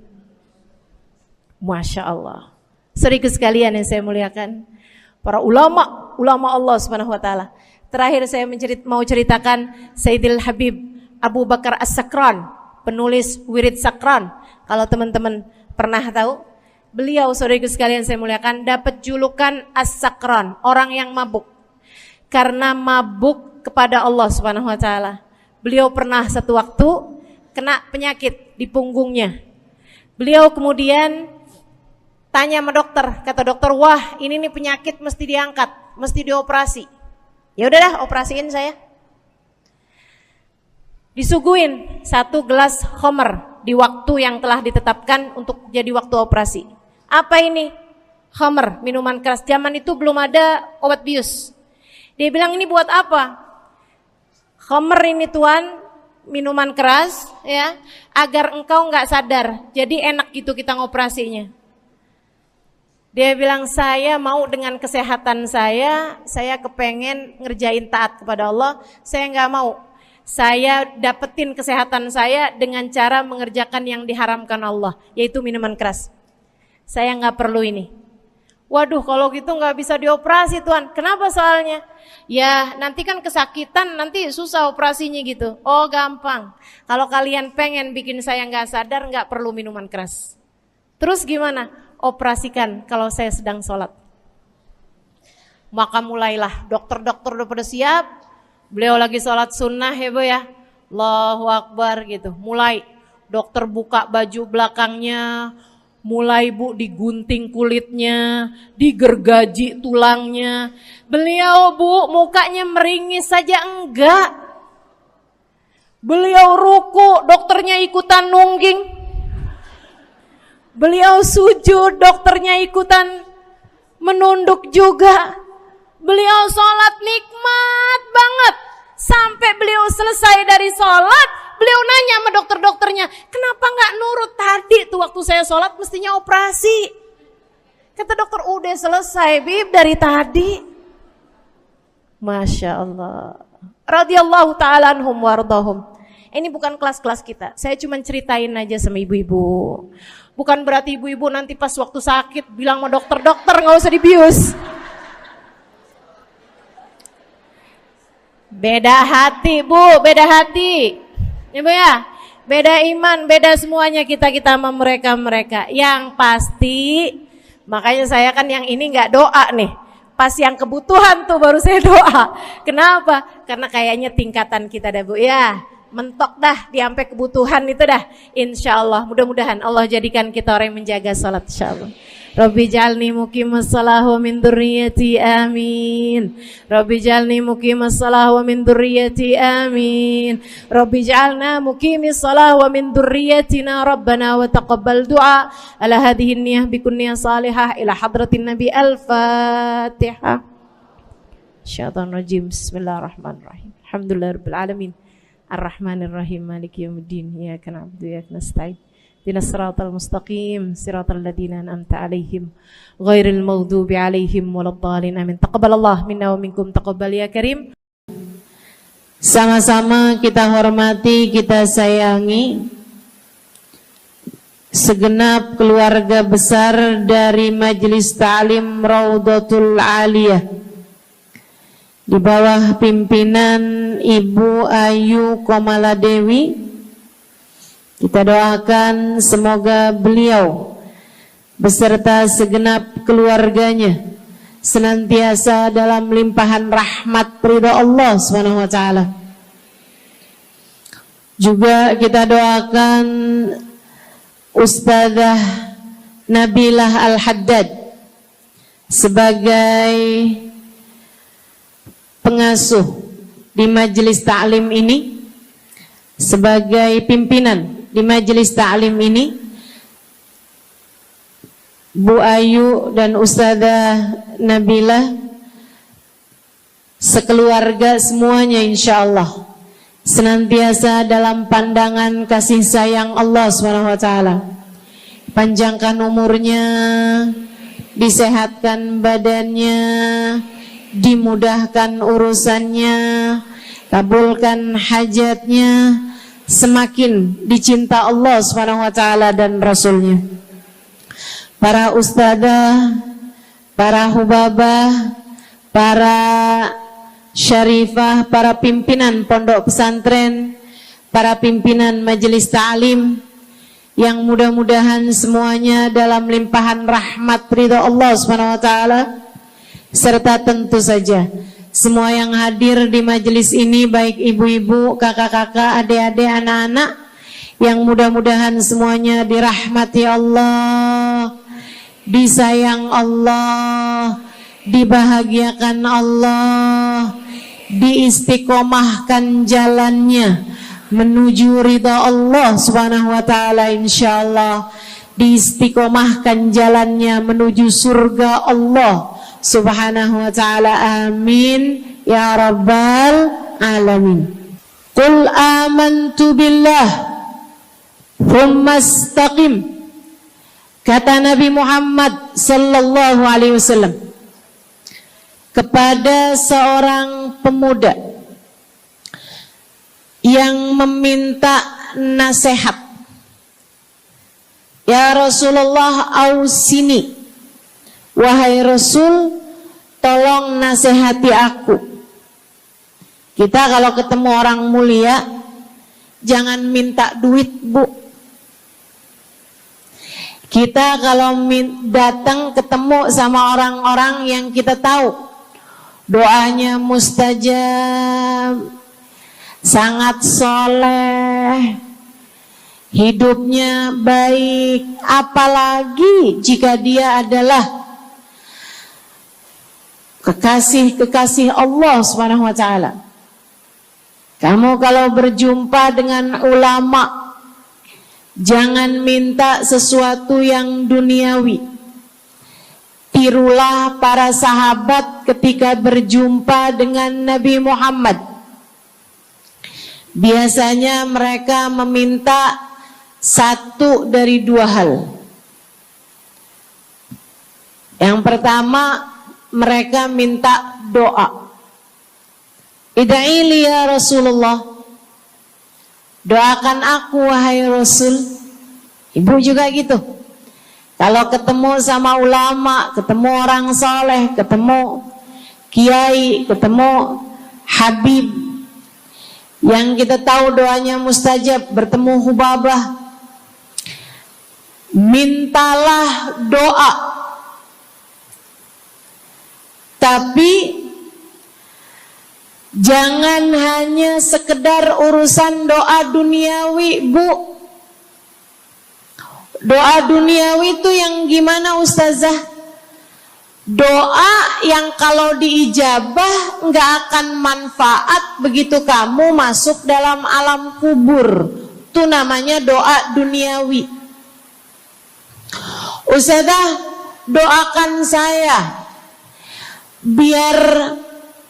Masya Allah. Saudara sekalian yang saya muliakan, para ulama Allah Subhanahu Wa Taala. Terakhir saya mau ceritakan Sayyidil Habib Abu Bakar As-Sakran, penulis Wirid Sakran. Kalau teman-teman pernah tahu, beliau saudara sekalian saya muliakan dapat julukan As-Sakran, orang yang mabuk. Karena mabuk kepada Allah Subhanahu Wa Taala. Beliau pernah satu waktu kena penyakit di punggungnya. Beliau kemudian tanya sama dokter, kata dokter, wah ini nih penyakit mesti diangkat, mesti dioperasi. Ya udahlah, operasiin saya. Disuguhin 1 gelas khamr di waktu yang telah ditetapkan untuk jadi waktu operasi. Apa ini? Khamr, minuman keras. Zaman itu belum ada obat bius. Dia bilang, ini buat apa? Khamr ini Tuan, minuman keras ya, agar engkau enggak sadar. Jadi enak gitu kita ngoperasinya. Dia bilang, saya mau dengan kesehatan saya kepengen ngerjain taat kepada Allah, saya enggak mau. Saya dapetin kesehatan saya dengan cara mengerjakan yang diharamkan Allah, yaitu minuman keras. Saya enggak perlu ini. Waduh, kalau gitu nggak bisa dioperasi Tuan. Kenapa soalnya? Ya nanti kan kesakitan, nanti susah operasinya gitu. Oh gampang. Kalau kalian pengen bikin saya nggak sadar, nggak perlu minuman keras. Terus gimana? Operasikan kalau saya sedang sholat. Maka mulailah, dokter-dokter udah pada siap. Beliau lagi sholat sunnah ya Bu ya. Allahu Akbar gitu. Mulai dokter buka baju belakangnya. Mulai Bu digunting kulitnya, digergaji tulangnya. Beliau Bu mukanya meringis saja enggak. Beliau ruku, dokternya ikutan nungging. Beliau sujud, dokternya ikutan menunduk juga. Beliau sholat nikmat banget. Sampai beliau selesai dari sholat, beliau nanya sama dokter-dokternya, kenapa nggak nurut tadi tuh waktu saya sholat mestinya operasi? Kata dokter, udah selesai Bib dari tadi. Masya Allah. Radiyallahu ta'ala anhum wardahum. Ini bukan kelas-kelas kita, saya cuma ceritain aja sama ibu-ibu. Bukan berarti ibu-ibu nanti pas waktu sakit bilang sama dokter-dokter nggak usah dibius. Beda hati Bu, beda hati. Ya Bu ya, beda iman, beda semuanya kita sama mereka. Yang pasti, makanya saya kan yang ini nggak doa nih. Pas yang kebutuhan tuh baru saya doa. Kenapa? Karena kayaknya tingkatan kita dah Bu ya. Mentok dah, sampai kebutuhan itu dah. Insya Allah, mudah-mudahan Allah jadikan kita orang yang menjaga salat insya Allah. Rabbi jalni muqimas salah wa min dzurriyyati amin. Rabbi jalni muqimas salah wa min dzurriyyati amin. Rabbi jalna muqimis salah wa min dzurriyyatina rabbana wa taqabbal du'a. Ala hadhihi niyyah bikun niyyah salihah ila hadratin nabi al-fatihah. Syaitan rajim. Bismillahirrahmanirrahim. Alhamdulillahirabbil alamin. Ar-Rahmanir-Rahim. Maliki yaumiddin. Iyyaka na'budu wa iyyaka nasta'in. Ihdinas siratal mustaqim, siratal ladzina an'amta 'alaihim, ghairil maghdubi 'alaihim waladdallin. Amin. Taqabbalallahu minna wa minkum, taqabbal ya karim. Sama-sama kita hormati, kita sayangi segenap keluarga besar dari Majelis Ta'lim Raudhatul Aliyah di bawah pimpinan Ibu Ayu Komaladewi Kita doakan semoga beliau beserta segenap keluarganya senantiasa dalam limpahan rahmat ridha Allah Subhanahu wa taala. Juga kita doakan Ustazah Nabilah Al-Haddad sebagai pengasuh di majelis ta'lim ini, sebagai pimpinan di majelis ta'lim ini, Bu Ayu dan Ustazah Nabilah sekeluarga semuanya insyaallah senantiasa dalam pandangan kasih sayang Allah SWT. Panjangkan umurnya, disehatkan badannya, dimudahkan urusannya, kabulkan hajatnya, semakin dicinta Allah SWT dan Rasulnya. Para ustadzah, para hubabah, para syarifah, para pimpinan pondok pesantren, para pimpinan majelis ta'lim, yang mudah-mudahan semuanya dalam limpahan rahmat ridha Allah SWT, serta tentu saja semua yang hadir di majelis ini, baik ibu-ibu, kakak-kakak, adik-adik, anak-anak, yang mudah-mudahan semuanya dirahmati Allah, disayang Allah, dibahagiakan Allah, diistiqomahkan jalannya menuju ridha Allah Subhanahu wa taala, insyaallah diistiqomahkan jalannya menuju surga Allah Subhanahu wa taala. Amin ya rabbal alamin. Qul amantu billah thumma istaqim, kata Nabi Muhammad sallallahu alaihi wasallam kepada seorang pemuda yang meminta nasihat, ya Rasulullah ausini, wahai Rasul tolong nasihati aku. Kita kalau ketemu orang mulia jangan minta duit, Bu. Kita kalau datang ketemu sama orang-orang yang kita tahu doanya mustajab, sangat soleh, hidupnya baik, apalagi jika dia adalah kekasih-kekasih Allah Subhanahu wa taala. Kamu kalau berjumpa dengan ulama, jangan minta sesuatu yang duniawi. Tirulah para sahabat ketika berjumpa dengan Nabi Muhammad. Biasanya mereka meminta satu dari dua hal. Yang pertama, mereka minta doa. Ida'ili ya Rasulullah, doakan aku wahai Rasul. Ibu juga gitu. Kalau ketemu sama ulama, ketemu orang soleh, ketemu kiai, ketemu habib yang kita tahu doanya mustajab, bertemu hubabah, mintalah doa. Tapi jangan hanya sekedar urusan doa duniawi, Bu. Doa duniawi itu yang gimana, Ustazah? Doa yang kalau diijabah nggak akan manfaat begitu kamu masuk dalam alam kubur. Itu namanya doa duniawi. Ustazah, doakan saya biar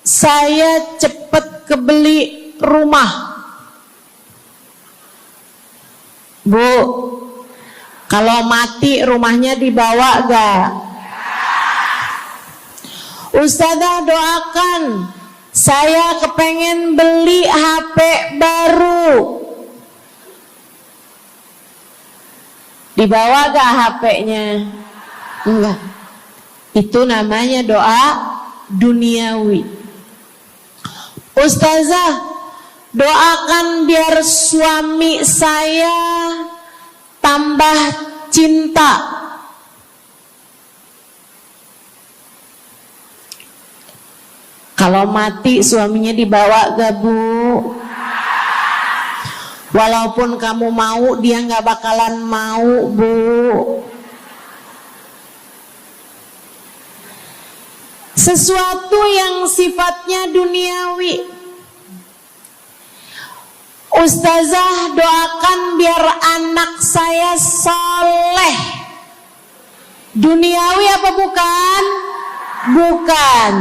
saya cepat kebeli rumah. Bu, kalau mati rumahnya dibawa gak? Ustazah, doakan saya kepengen beli HP baru. Dibawa gak HP-nya? Enggak. Itu namanya doa duniawi. Ustazah, doakan biar suami saya tambah cinta. Kalau mati suaminya dibawa gak Bu? Walaupun kamu mau, dia gak bakalan mau Bu. Sesuatu yang sifatnya duniawi. Ustazah, doakan biar anak saya soleh. Duniawi apa bukan? Bukan.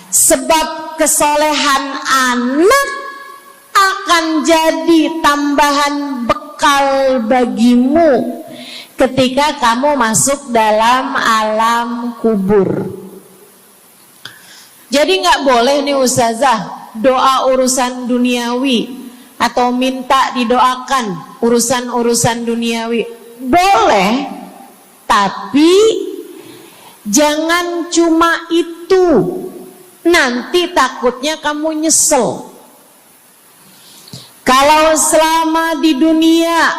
Sebab kesolehan anak akan jadi tambahan bekal bagimu ketika kamu masuk dalam alam kubur. Jadi gak boleh nih Ustazah doa urusan duniawi atau minta didoakan urusan-urusan duniawi. Boleh, tapi jangan cuma itu. Nanti takutnya kamu nyesel. Kalau selama di dunia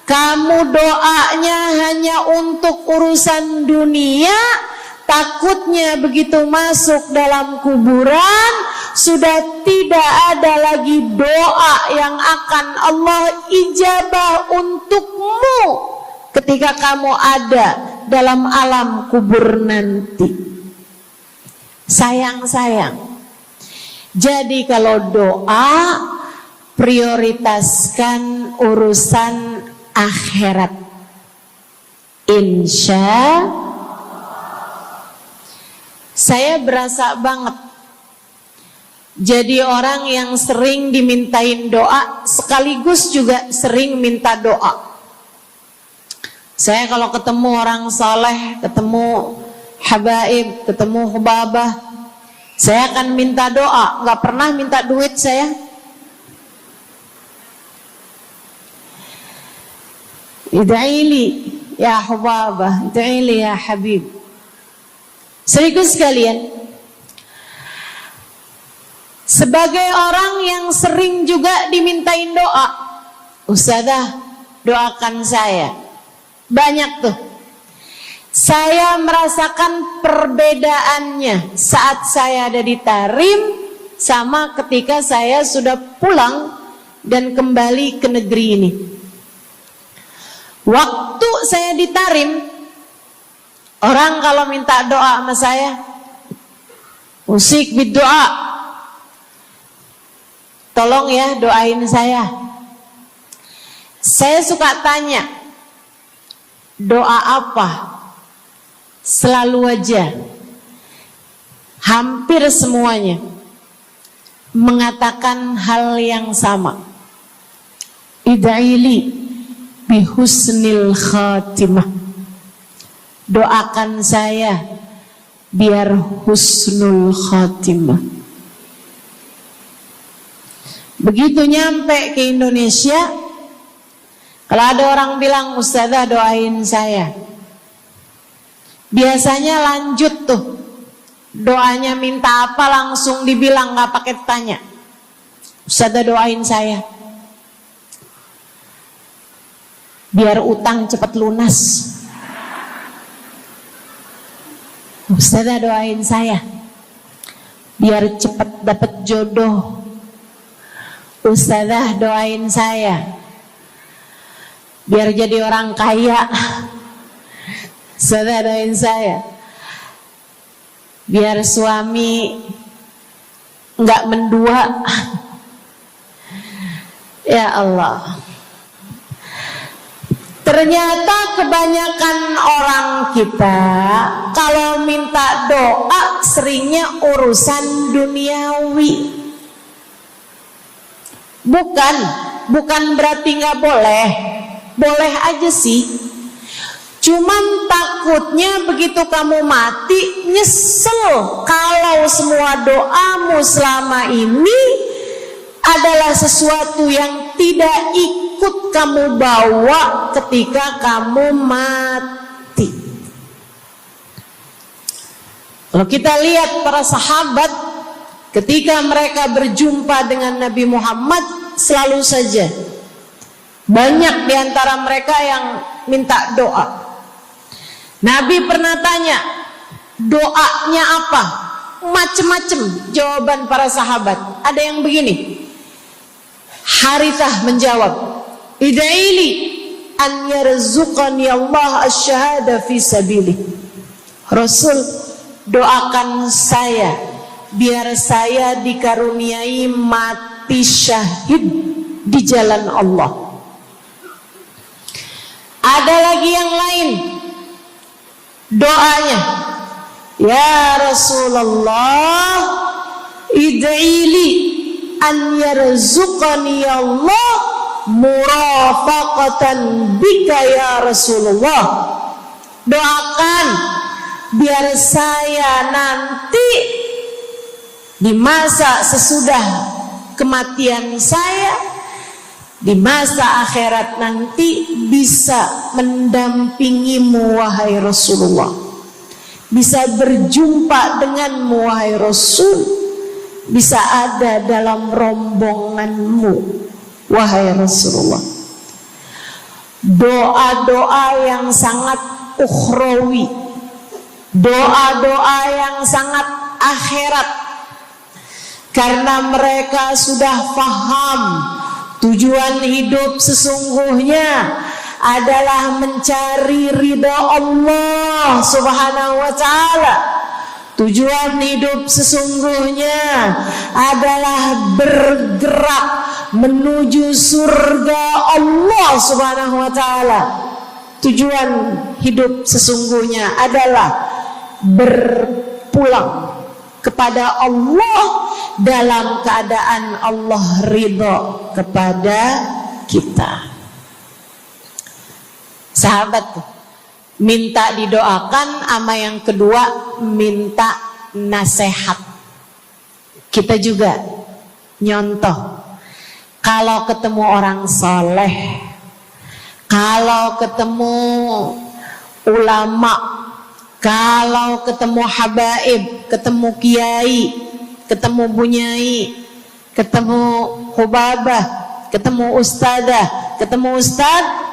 kamu doanya hanya untuk urusan dunia, takutnya begitu masuk dalam kuburan sudah tidak ada lagi doa yang akan Allah ijabah untukmu ketika kamu ada dalam alam kubur nanti. Sayang-sayang. Jadi kalau doa, prioritaskan urusan akhirat. Insya saya berasa banget jadi orang yang sering dimintain doa sekaligus juga sering minta doa. Saya kalau ketemu orang saleh, ketemu habaib, ketemu hubabah, saya akan minta doa, nggak pernah minta duit saya. Ida'ili ya hubabah, ida'ili ya habib. Serius sekalian, sebagai orang yang sering juga dimintain doa, Ustazah doakan saya. Banyak tuh. Saya merasakan perbedaannya saat saya ada di Tarim sama ketika saya sudah pulang dan kembali ke negeri ini. Waktu saya di Tarim, orang kalau minta doa sama saya, usik berdoa, tolong ya doain saya. Saya suka tanya, doa apa? Selalu aja, hampir semuanya mengatakan hal yang sama. Ida'ili bihusnil khatimah. Doakan saya biar husnul khatimah. Begitu nyampe ke Indonesia, kalau ada orang bilang Ustazah doain saya, biasanya lanjut tuh doanya, minta apa langsung dibilang, nggak pakai tanya. Ustazah doain saya biar utang cepat lunas. Ustazah doain saya biar cepat dapat jodoh. Ustazah doain saya biar jadi orang kaya. Ustazah doain saya biar suami nggak mendua. Ya Allah, ternyata kebanyakan orang kita kalau minta doa seringnya urusan duniawi. Bukan berarti nggak boleh, boleh aja sih. Cuman takutnya begitu kamu mati nyesel kalau semua doamu selama ini adalah sesuatu yang tidak ikut kamu bawa ketika kamu mati. Kalau kita lihat para sahabat ketika mereka berjumpa dengan Nabi Muhammad, selalu saja banyak di antara mereka yang minta doa. Nabi pernah tanya, doanya apa? Macem-macem jawaban para sahabat. Ada yang begini, Harithah menjawab, ida'ili an yarzuqani Allah asyhada fi sabilih. Rasul, doakan saya biar saya dikaruniai mati syahid di jalan Allah. Ada lagi yang lain doanya, ya Rasulullah, id'ili an yarzuqani Allah murafaqatan bika ya Rasulullah. Doakan biar saya nanti di masa sesudah kematian saya, di masa akhirat nanti, bisa mendampingimu wahai Rasulullah, bisa berjumpa denganmu wahai Rasul, bisa ada dalam rombonganmu wahai Rasulullah. Doa-doa yang sangat ukhrawi, doa-doa yang sangat akhirat, karena mereka sudah faham tujuan hidup sesungguhnya adalah mencari ridha Allah Subhanahu wa ta'ala. Tujuan hidup sesungguhnya adalah bergerak menuju surga Allah Subhanahu wa ta'ala. Tujuan hidup sesungguhnya adalah berpulang kepada Allah dalam keadaan Allah ridha kepada kita. Sahabat, minta didoakan, ama yang kedua minta nasihat. Kita juga nyontoh, kalau ketemu orang soleh, kalau ketemu ulama, kalau ketemu habaib, ketemu kiai, ketemu bunyai, ketemu hubabah, ketemu ustadzah, ketemu ustad,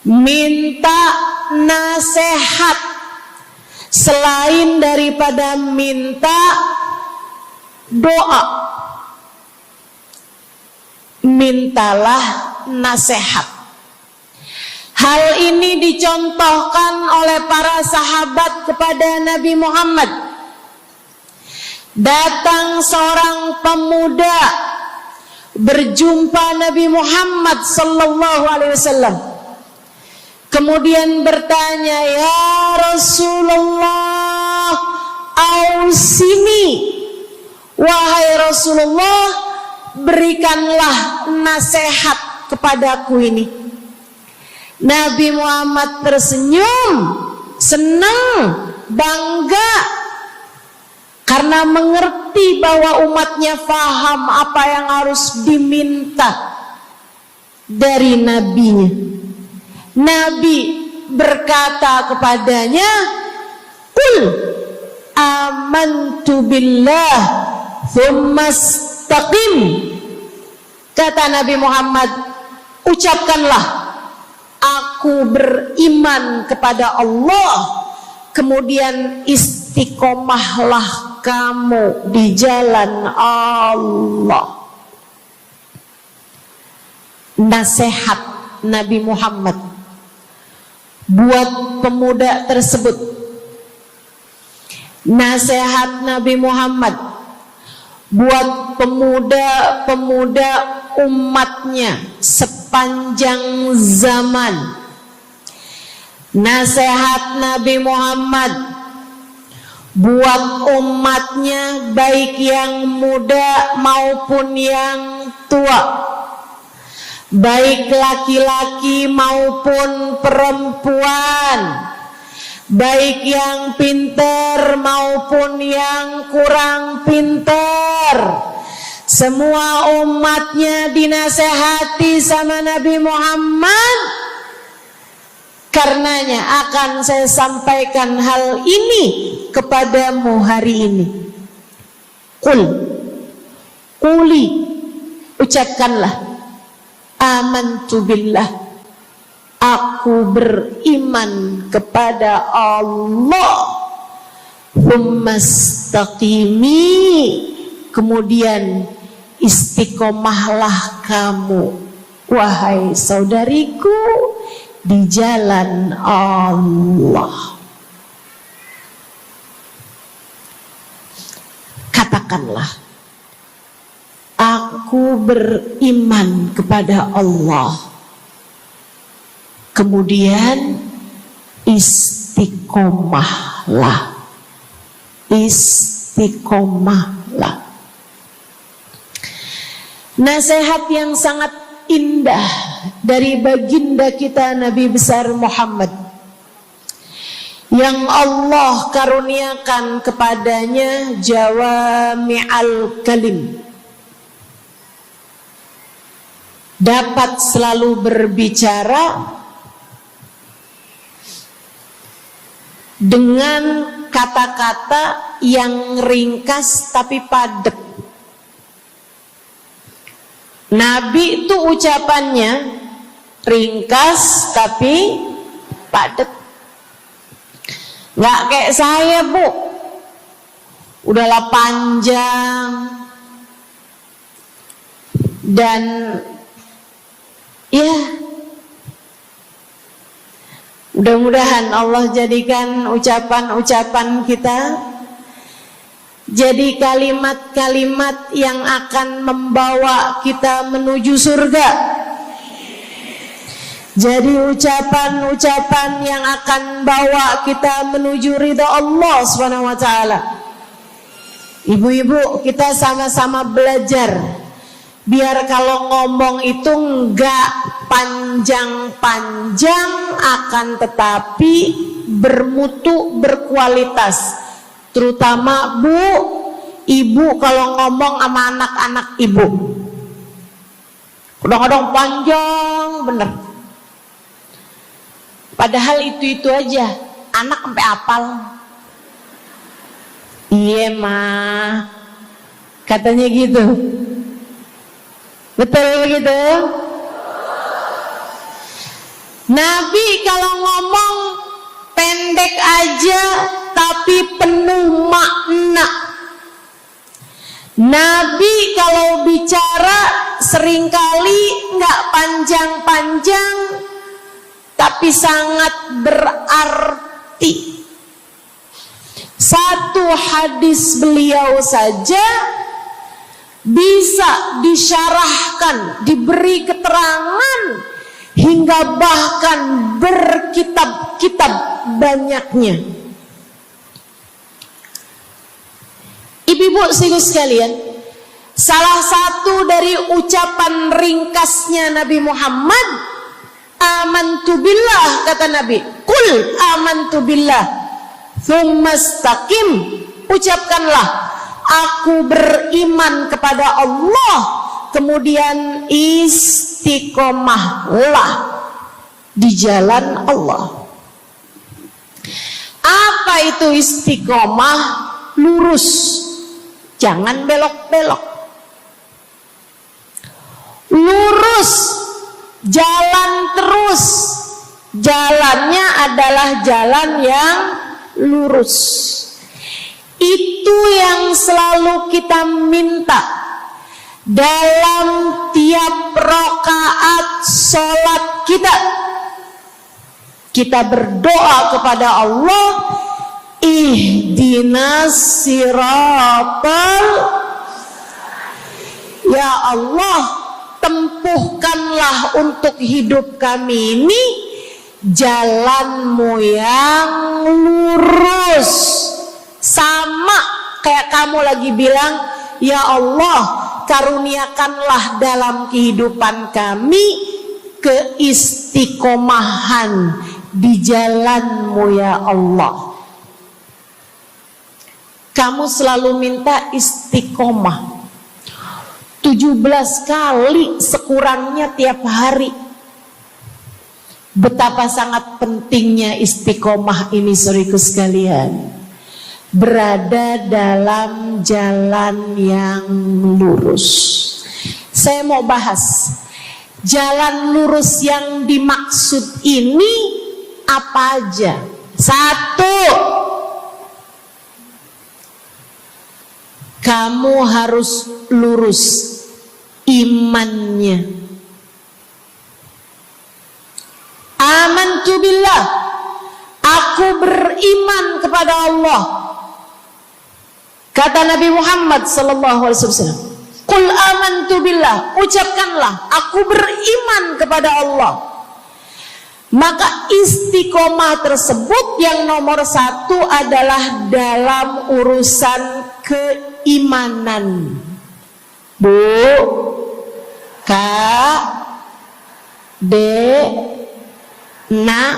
minta nasihat. Selain daripada minta doa, mintalah nasihat. Hal ini dicontohkan oleh para sahabat kepada Nabi Muhammad. Datang seorang pemuda berjumpa Nabi Muhammad sallallahu alaihi wasallam. Kemudian bertanya, ya Rasulullah, ausini, wahai Rasulullah, berikanlah nasihat kepadaku ini. Nabi Muhammad tersenyum, senang, bangga, karena mengerti bahwa umatnya faham apa yang harus diminta dari nabinya. Nabi berkata kepadanya, qul amantu billah thumma istaqim. Kata Nabi Muhammad, ucapkanlah, aku beriman kepada Allah, kemudian istiqomahlah kamu di jalan Allah. Nasihat Nabi Muhammad buat pemuda tersebut, nasihat Nabi Muhammad buat pemuda-pemuda umatnya sepanjang zaman. Nasihat Nabi Muhammad buat umatnya, baik yang muda maupun yang tua, baik laki-laki maupun perempuan, baik yang pintar maupun yang kurang pintar. Semua umatnya dinasehati sama Nabi Muhammad. Karenanya akan saya sampaikan hal ini kepadamu hari ini. Quli, ucapkanlah, amantu billah, aku beriman kepada Allah. Tsumastaqimi, kemudian istiqomahlah kamu, wahai saudariku, di jalan Allah. Katakanlah, aku beriman kepada Allah. Kemudian istiqomahlah. Istiqomahlah. Nasihat yang sangat indah dari baginda kita Nabi besar Muhammad, yang Allah karuniakan kepadanya jawami'al kalim, dapat selalu berbicara dengan kata-kata yang ringkas tapi padat. Nabi itu ucapannya ringkas tapi padat. Nggak kayak saya, Bu, udahlah panjang dan ya, mudah-mudahan Allah jadikan ucapan-ucapan kita jadi kalimat-kalimat yang akan membawa kita menuju surga. Jadi ucapan-ucapan yang akan bawa kita menuju ridha Allah Subhanahu wa taala. Ibu-ibu, kita sama-sama belajar biar kalau ngomong itu enggak panjang-panjang, akan tetapi bermutu, berkualitas. Terutama Bu, ibu kalau ngomong sama anak-anak ibu, kadang-kadang panjang bener. Padahal itu aja, anak sampai hafal. Iya mah, katanya gitu. Betul gitu? Nabi kalau ngomong pendek aja tapi penuh makna. Nabi kalau bicara seringkali nggak panjang-panjang tapi sangat berarti. Satu hadis beliau saja bisa disyarahkan, diberi keterangan, hingga bahkan berkitab-kitab banyaknya. Ibu-ibu sekalian, salah satu dari ucapan ringkasnya Nabi Muhammad, amantu billah, kata Nabi, qul amantu billah, tsumastaqim, ucapkanlah, aku beriman kepada Allah, kemudian istiqomahlah di jalan Allah. Apa itu istiqomah? Lurus, jangan belok-belok. Lurus, jalan terus. Jalannya adalah jalan yang lurus. Itu yang selalu kita minta dalam tiap rakaat sholat kita. Kita berdoa kepada Allah, ihdinas siratal, ya Allah, tempuhkanlah untuk hidup kami ini jalanmu yang lurus. Sama kayak kamu lagi bilang, ya Allah, karuniakanlah dalam kehidupan kami keistiqomahan di jalanmu ya Allah. Kamu selalu minta istiqomah 17 kali sekurangnya tiap hari. Betapa sangat pentingnya istiqomah ini, saudaraku sekalian. berada dalam jalan yang lurus. Saya mau bahas jalan lurus yang dimaksud ini apa aja. 1, kamu harus lurus imannya. Amantu billah, aku beriman kepada Allah. Kata Nabi Muhammad sallallahu alaihi wasallam, "Qul amantu billah," ucapkanlah, aku beriman kepada Allah. Maka istiqomah tersebut yang nomor 1 adalah dalam urusan keimanan. Bu, Kak, Dek, Nak,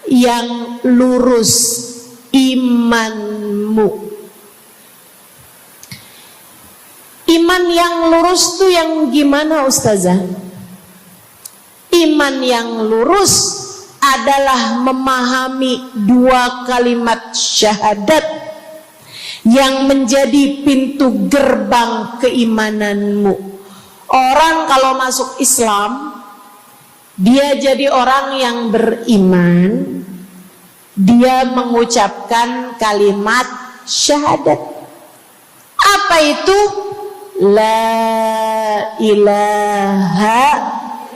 yang lurus imanmu. Iman yang lurus tuh yang gimana, Ustazah? Iman yang lurus adalah memahami 2 kalimat syahadat yang menjadi pintu gerbang keimananmu. Orang kalau masuk Islam, dia jadi orang yang beriman, dia mengucapkan kalimat syahadat. Apa itu? La ilaha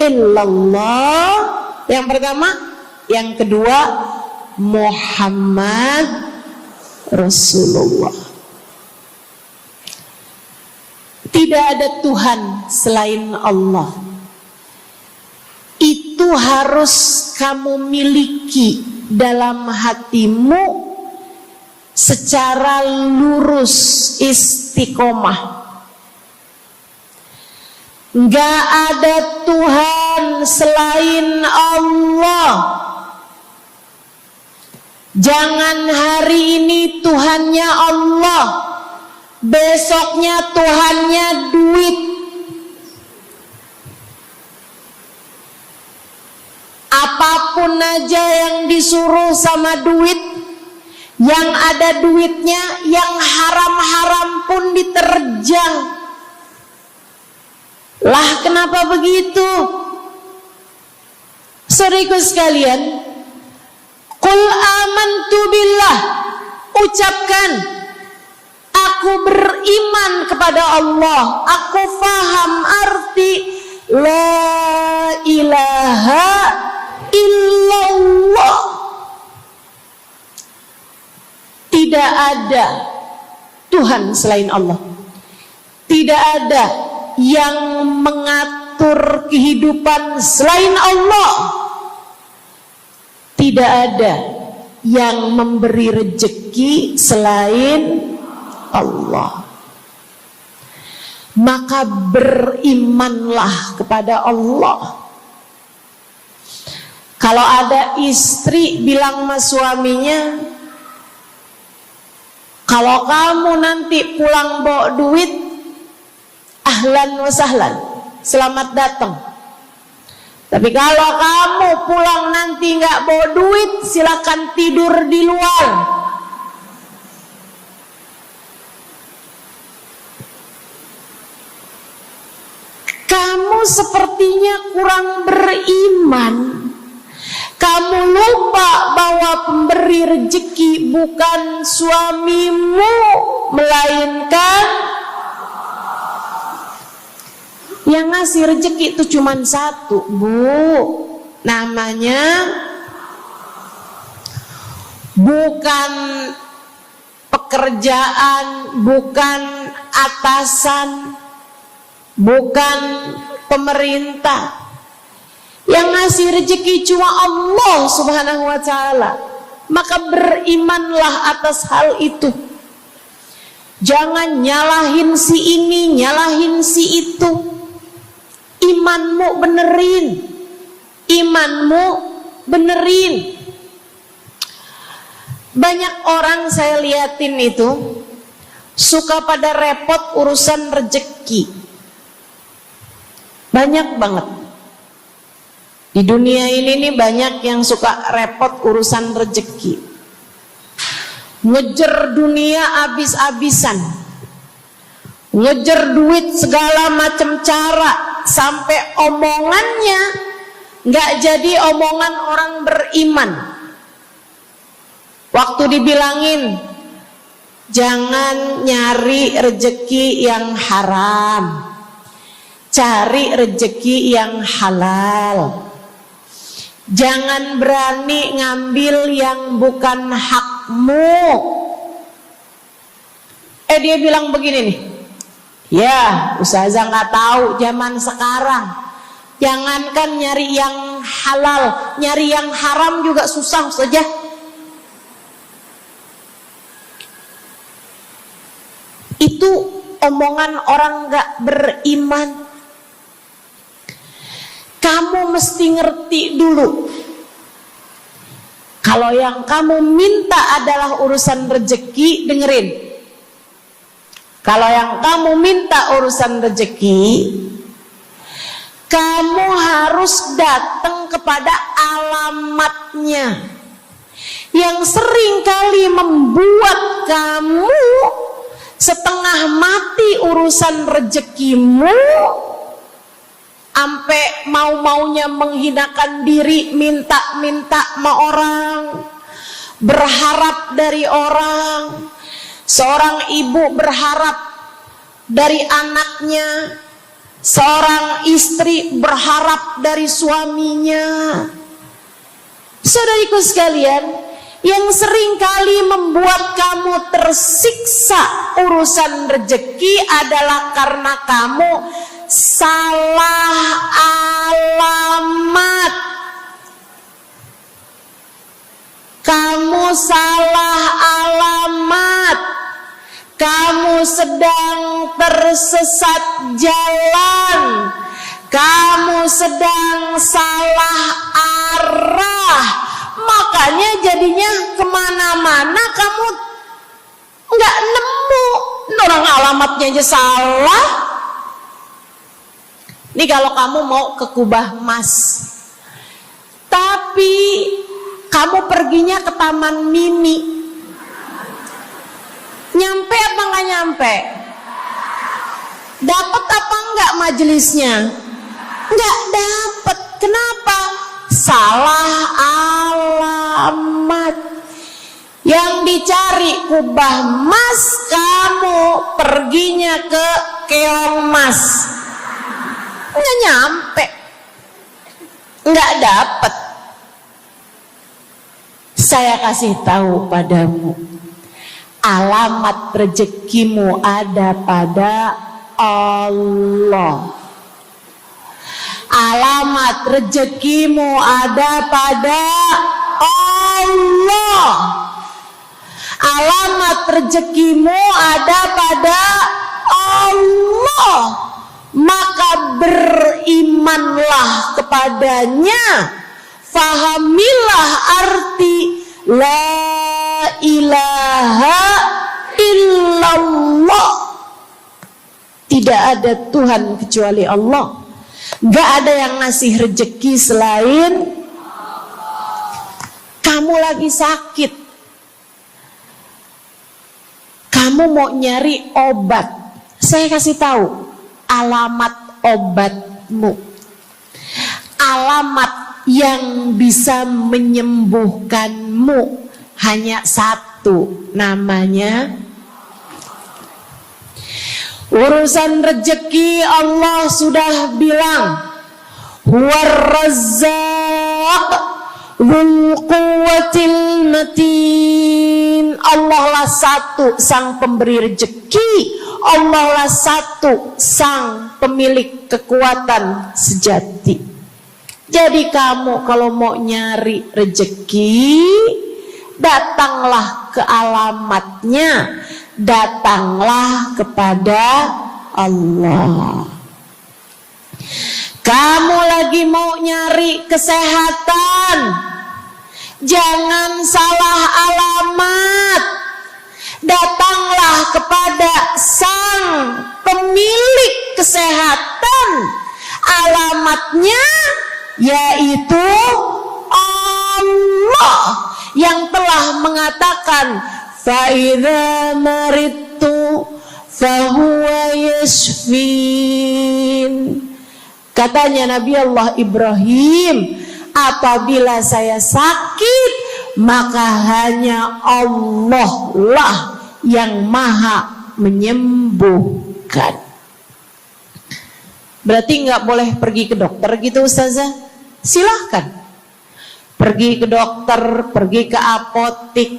illallah. Yang pertama. Yang kedua, Muhammad Rasulullah. Tidak ada Tuhan selain Allah. Itu harus kamu miliki dalam hatimu secara lurus, istiqomah. Gak ada Tuhan selain Allah. Jangan hari ini Tuhannya Allah, besoknya Tuhannya duit. Apapun aja yang disuruh sama duit, yang ada duitnya, yang haram-haram pun diterjang. Lah kenapa begitu? Saudaraku sekalian, Qul amantu billah, ucapkan, aku beriman kepada Allah. Aku faham arti la ilaha illallah. Tidak ada Tuhan selain Allah. Tidak ada yang mengatur kehidupan selain Allah. Tidak ada yang memberi rezeki selain Allah. Maka berimanlah kepada Allah. Kalau ada istri bilang sama suaminya, kalau kamu nanti pulang bawa duit, ahlan wa sahlan, selamat datang. Tapi kalau kamu pulang nanti nggak bawa duit, silakan tidur di luar. Kamu sepertinya kurang beriman. Kamu lupa bahwa pemberi rezeki bukan suamimu, melainkan yang ngasih rezeki itu cuma 1, Bu. Namanya bukan pekerjaan, bukan atasan, bukan pemerintah. Yang ngasih rezeki cuma Allah Subhanahu wa ta'ala. Maka berimanlah atas hal itu. Jangan nyalahin si ini, nyalahin si itu. Imanmu benerin. Imanmu benerin. Banyak orang saya liatin itu suka pada repot urusan rezeki. Banyak banget. Di dunia ini nih banyak yang suka repot urusan rezeki. ngejar dunia abis-abisan, ngejar duit segala macam cara, sampai omongannya nggak jadi omongan orang beriman. Waktu dibilangin jangan nyari rejeki yang haram, cari rejeki yang halal. Jangan berani ngambil yang bukan hakmu. Dia bilang begini nih, ya ustazah nggak tahu zaman sekarang, jangankan nyari yang halal, nyari yang haram juga susah saja. Itu omongan orang nggak beriman. Kamu mesti ngerti dulu, kalau yang kamu minta adalah urusan rezeki, dengerin. Kalau yang kamu minta urusan rezeki, kamu harus datang kepada alamatnya. Yang sering kali membuat kamu setengah mati urusan rezekimu, sampai mau-maunya menghinakan diri, minta-minta sama orang, berharap dari orang. Seorang ibu berharap dari anaknya, seorang istri berharap dari suaminya. Saudariku sekalian, yang sering kali membuat kamu tersiksa urusan rezeki adalah karena kamu salah alamat. Kamu salah alamat. Kamu sedang tersesat jalan. Kamu sedang salah arah. Makanya jadinya kemana-mana kamu nggak nemu. Orang alamatnya aja salah. Ini kalau kamu mau ke Kubah Mas, tapi kamu perginya ke Taman Mini, nyampe apa nggak nyampe? Dapat apa enggak majelisnya? Nggak dapat. Kenapa? Salah alamat. Yang dicari Kubah Mas, kamu perginya ke Keong Mas. Nggak nyampe, nggak dapat. Saya kasih tahu padamu, alamat rezekimu ada pada Allah. Alamat rezekimu ada pada Allah. Alamat rezekimu ada pada Allah. Maka berimanlah kepadanya, fahamilah arti la ilaha illallah. Tidak ada Tuhan kecuali Allah. Gak ada yang ngasih rezeki selain kamu. Lagi sakit, kamu mau nyari obat, saya kasih tahu alamat obatmu. Alamat yang bisa menyembuhkanmu hanya satu, namanya urusan rezeki. Allah sudah bilang, huwar razzaq dzul quwwatil matin. Allah lah satu sang pemberi rezeki. Allah lah satu sang pemilik kekuatan sejati. Jadi kamu kalau mau nyari rezeki, datanglah ke alamatnya, datanglah kepada Allah. Kamu lagi mau nyari kesehatan, jangan salah alamat. Datanglah kepada sang pemilik kesehatan. Alamatnya yaitu Allah yang telah mengatakan, fa idza maridtu fa huwa yashfin. Katanya Nabi Allah Ibrahim, apabila saya sakit, maka hanya Allah lah yang maha menyembuhkan. Berarti nggak boleh pergi ke dokter gitu Ustazah? Silahkan pergi ke dokter, pergi ke apotik,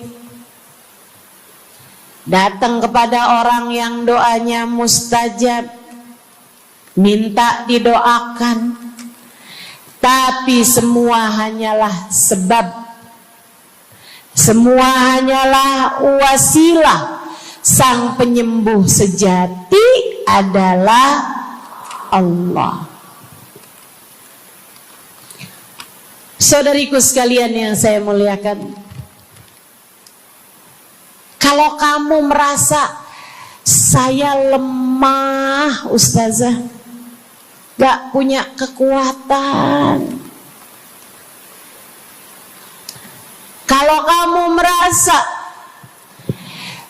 datang kepada orang yang doanya mustajab, minta didoakan. Tapi semua hanyalah sebab, semua hanyalah wasilah. Sang penyembuh sejati adalah Allah. Saudariku sekalian yang saya muliakan, kalau kamu merasa saya lemah Ustazah, gak punya kekuatan, kalau kamu merasa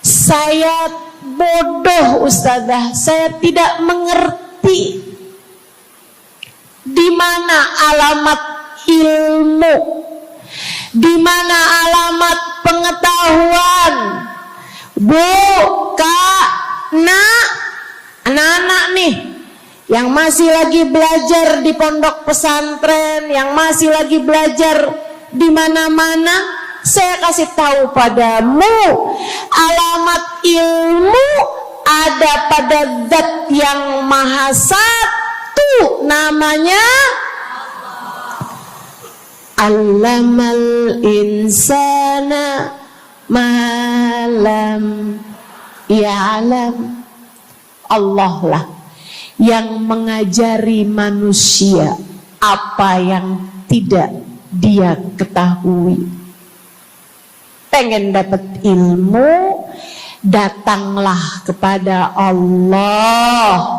saya bodoh Ustazah, saya tidak mengerti di mana alamat ilmu, di mana alamat pengetahuan. Bu, Kak, Nak, anak-anak nih yang masih lagi belajar di pondok pesantren, yang masih lagi belajar di mana-mana, saya kasih tahu padamu, alamat ilmu ada pada Zat yang Maha Satu, namanya Allamal insana malam ya'lam. Allah lah yang mengajari manusia apa yang tidak dia ketahui. Pengen dapat ilmu, datanglah kepada Allah.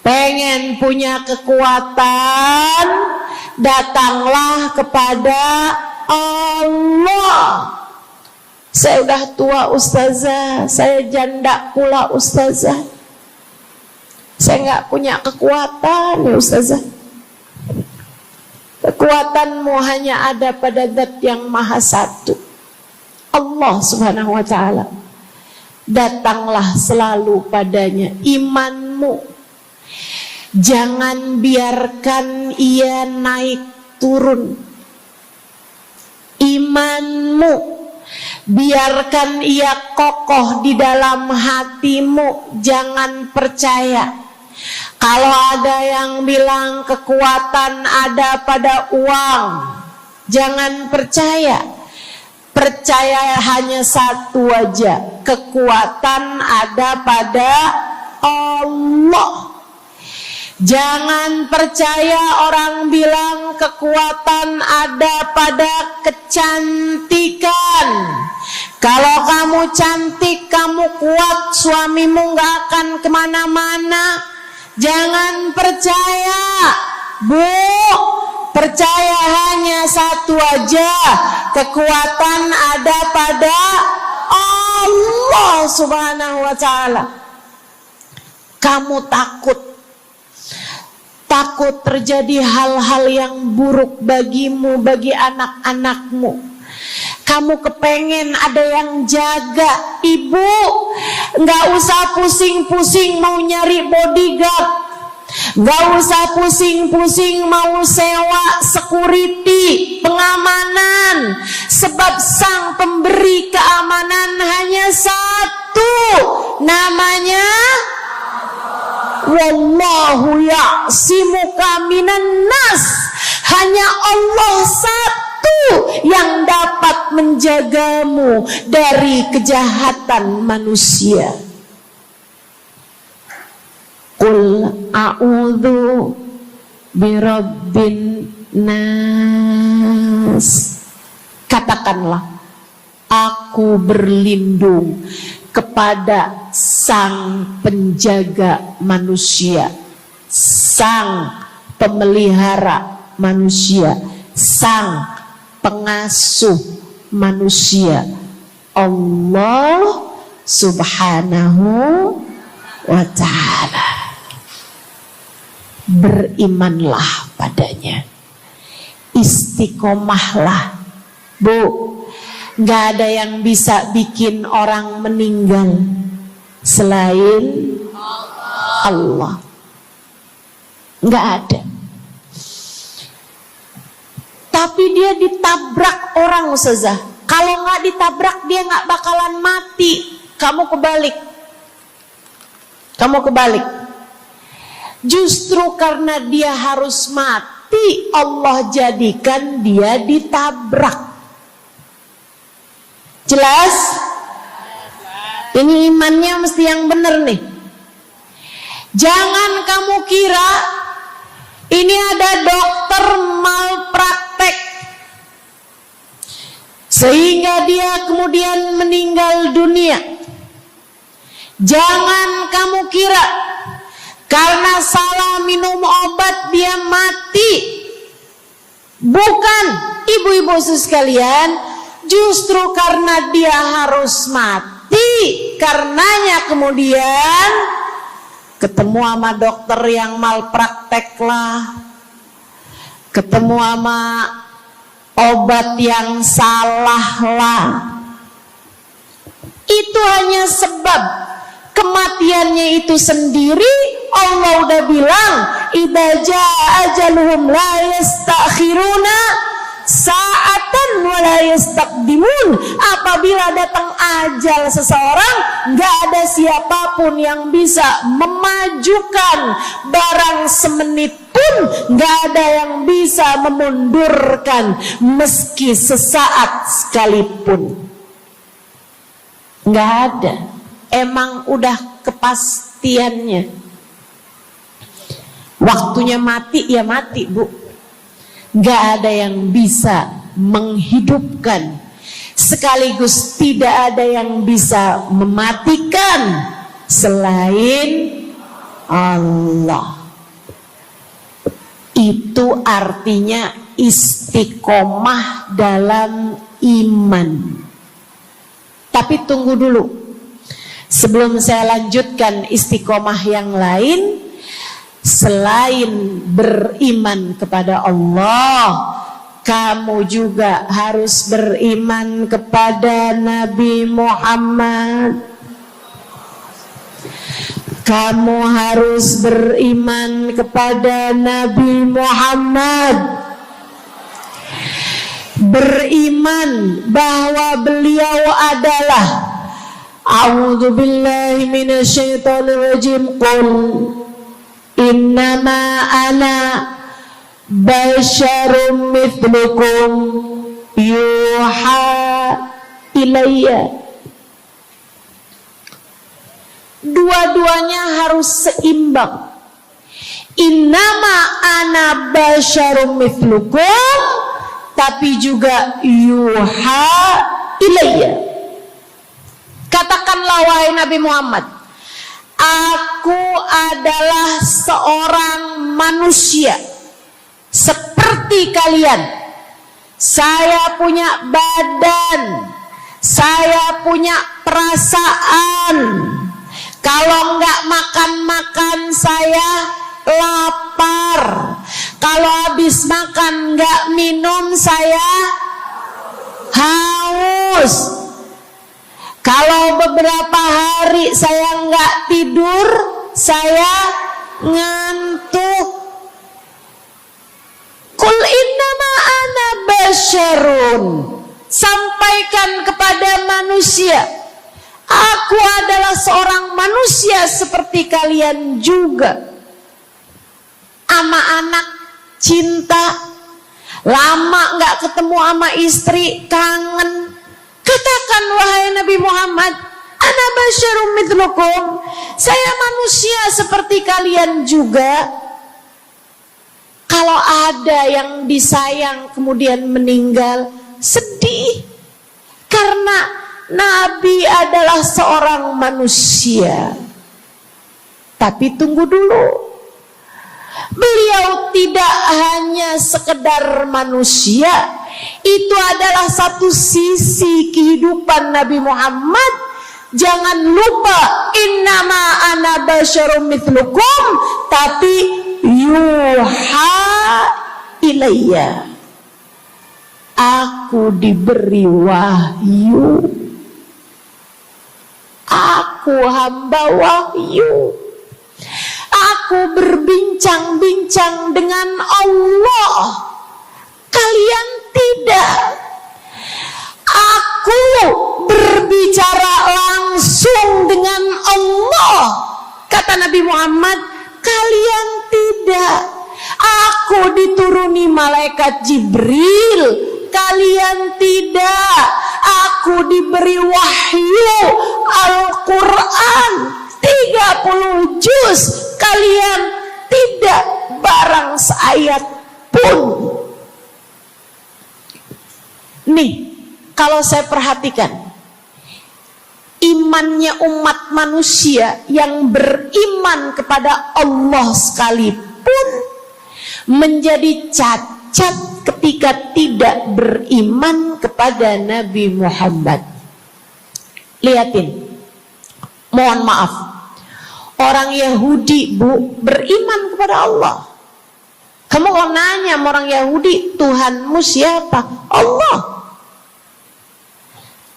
Pengen punya kekuatan, datanglah kepada Allah. Saya udah tua Ustazah, saya janda pula Ustazah, saya nggak punya kekuatan ya Ustazah. Kekuatanmu hanya ada pada Zat yang Maha Satu, Allah Subhanahu wa Ta'ala. Datanglah selalu padanya. Imanmu jangan biarkan ia naik turun. Imanmu biarkan ia kokoh di dalam hatimu. Jangan percaya kalau ada yang bilang kekuatan ada pada uang. Jangan percaya. Percaya hanya satu aja, kekuatan ada pada Allah. Jangan percaya orang bilang kekuatan ada pada kecantikan. Kalau kamu cantik, kamu kuat, suamimu gak akan kemana-mana. Jangan percaya, Bu. Percaya hanya satu aja, kekuatan ada pada Allah Subhanahu wa Ta'ala. Kamu takut terjadi hal-hal yang buruk bagimu, bagi anak-anakmu. Kamu kepengen ada yang jaga. Ibu, gak usah pusing-pusing mau nyari bodyguard, gak usah pusing-pusing mau sewa security, pengamanan. Sebab sang pemberi keamanan hanya satu, namanya Wallahu ya'simuka minan nas. Hanya Allah satu yang dapat menjagamu dari kejahatan manusia. Qul a'udzu birabbin nas. Katakanlah, aku berlindung kepada sang penjaga manusia, sang pemelihara manusia, sang pengasuh manusia. Allah Subhanahu wa ta'ala. Berimanlah padanya, istiqomahlah. Bu, gak ada yang bisa bikin orang meninggal selain Allah. Gak ada. Tapi dia ditabrak orang, Ustazah. Kalau gak ditabrak dia gak bakalan mati. Kamu kebalik. Justru karena dia harus mati, Allah jadikan dia ditabrak. Jelas? Ini imannya mesti yang benar nih. Jangan kamu kira ini ada dokter malpraktek sehingga dia kemudian meninggal dunia. Jangan kamu kira karena salah minum obat dia mati. Bukan, ibu-ibu sekalian, justru karena dia harus mati, karenanya kemudian ketemu sama dokter yang malpraktek lah, ketemu sama obat yang salah lah. Itu hanya sebab kematiannya itu sendiri. Allah udah bilang, idza jaa ajaluhum la yastakhiruna sa'atan wa la yastaqdimun. Apabila datang ajal seseorang, enggak ada siapapun yang bisa memajukan barang semenit pun, enggak ada yang bisa memundurkan meski sesaat sekalipun. Enggak ada. Emang udah kepastiannya. Waktunya mati ya mati, Bu. Gak ada yang bisa menghidupkan, sekaligus tidak ada yang bisa mematikan selain Allah. Itu artinya istiqomah dalam iman. Tapi tunggu dulu, sebelum saya lanjutkan istiqomah yang lain. Selain beriman kepada Allah, kamu juga harus beriman kepada Nabi Muhammad. Kamu harus beriman kepada Nabi Muhammad. Beriman bahwa beliau adalah, a'udzubillahi minasyaitonirrajim, qul innama ana basyarum mithlukum yuha ilayya. Dua-duanya harus seimbang. Innama ana basyarum mithlukum, tapi juga yuha ilayya. Katakanlah wahai Nabi Muhammad, aku adalah seorang manusia seperti kalian. Saya punya badan, saya punya perasaan. Kalau nggak makan-makan saya lapar. Kalau habis makan nggak minum saya haus. Kalau beberapa hari saya nggak tidur, saya ngantuk. Qul innama ana basyarun. Sampaikan kepada manusia, aku adalah seorang manusia seperti kalian juga. Sama anak cinta, lama nggak ketemu sama istri, kangen. Katakan wahai Nabi Muhammad, ana basyarum mithlukum, saya manusia seperti kalian juga. Kalau ada yang disayang kemudian meninggal, sedih. Karena Nabi adalah seorang manusia. Tapi tunggu dulu, beliau tidak hanya sekedar manusia, Itu adalah satu sisi kehidupan Nabi Muhammad. Jangan lupa, innama ana basyarum mithlukum, tapi yuha ilayya, aku diberi wahyu, aku hamba wahyu, aku berbincang-bincang dengan Allah, kalian tidak. Aku berbicara langsung dengan Allah, kata Nabi Muhammad, kalian tidak. Aku dituruni malaikat Jibril, kalian tidak. Aku diberi wahyu Al-Quran 30 juz, kalian tidak barang seayat pun. Nih, kalau saya perhatikan, imannya umat manusia yang beriman kepada Allah sekalipun menjadi cacat ketika tidak beriman kepada Nabi Muhammad. Lihatin, mohon maaf, orang Yahudi, Bu, beriman kepada Allah. Kamu kalau nanya sama orang Yahudi, Tuhanmu siapa? Allah.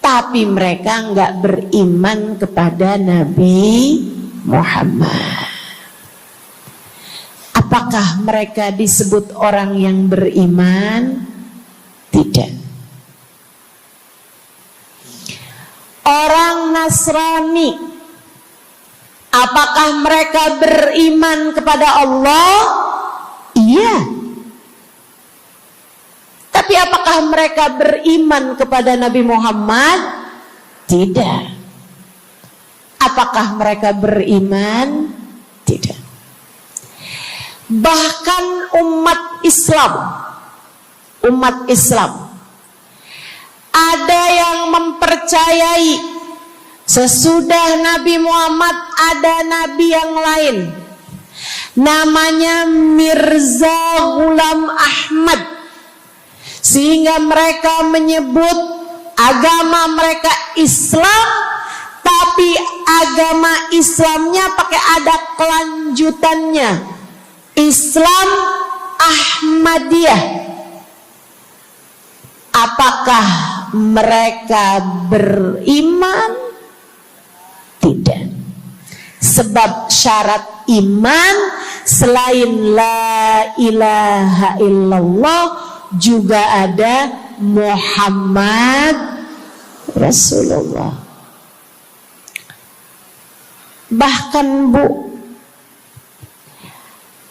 Tapi mereka enggak beriman kepada Nabi Muhammad. Apakah mereka disebut orang yang beriman? Tidak. Orang Nasrani, apakah mereka beriman kepada Allah? Iya. Tapi apakah mereka beriman kepada Nabi Muhammad? Tidak. Apakah mereka beriman? Tidak. Bahkan umat Islam ada yang mempercayai sesudah Nabi Muhammad ada nabi yang lain, namanya Mirza Ghulam Ahmad, sehingga mereka menyebut agama mereka Islam, tapi agama Islamnya pakai ada kelanjutannya, Islam Ahmadiyah. Apakah mereka beriman? Tidak. Sebab syarat iman selain la ilaha illallah juga ada Muhammad Rasulullah. Bahkan, Bu,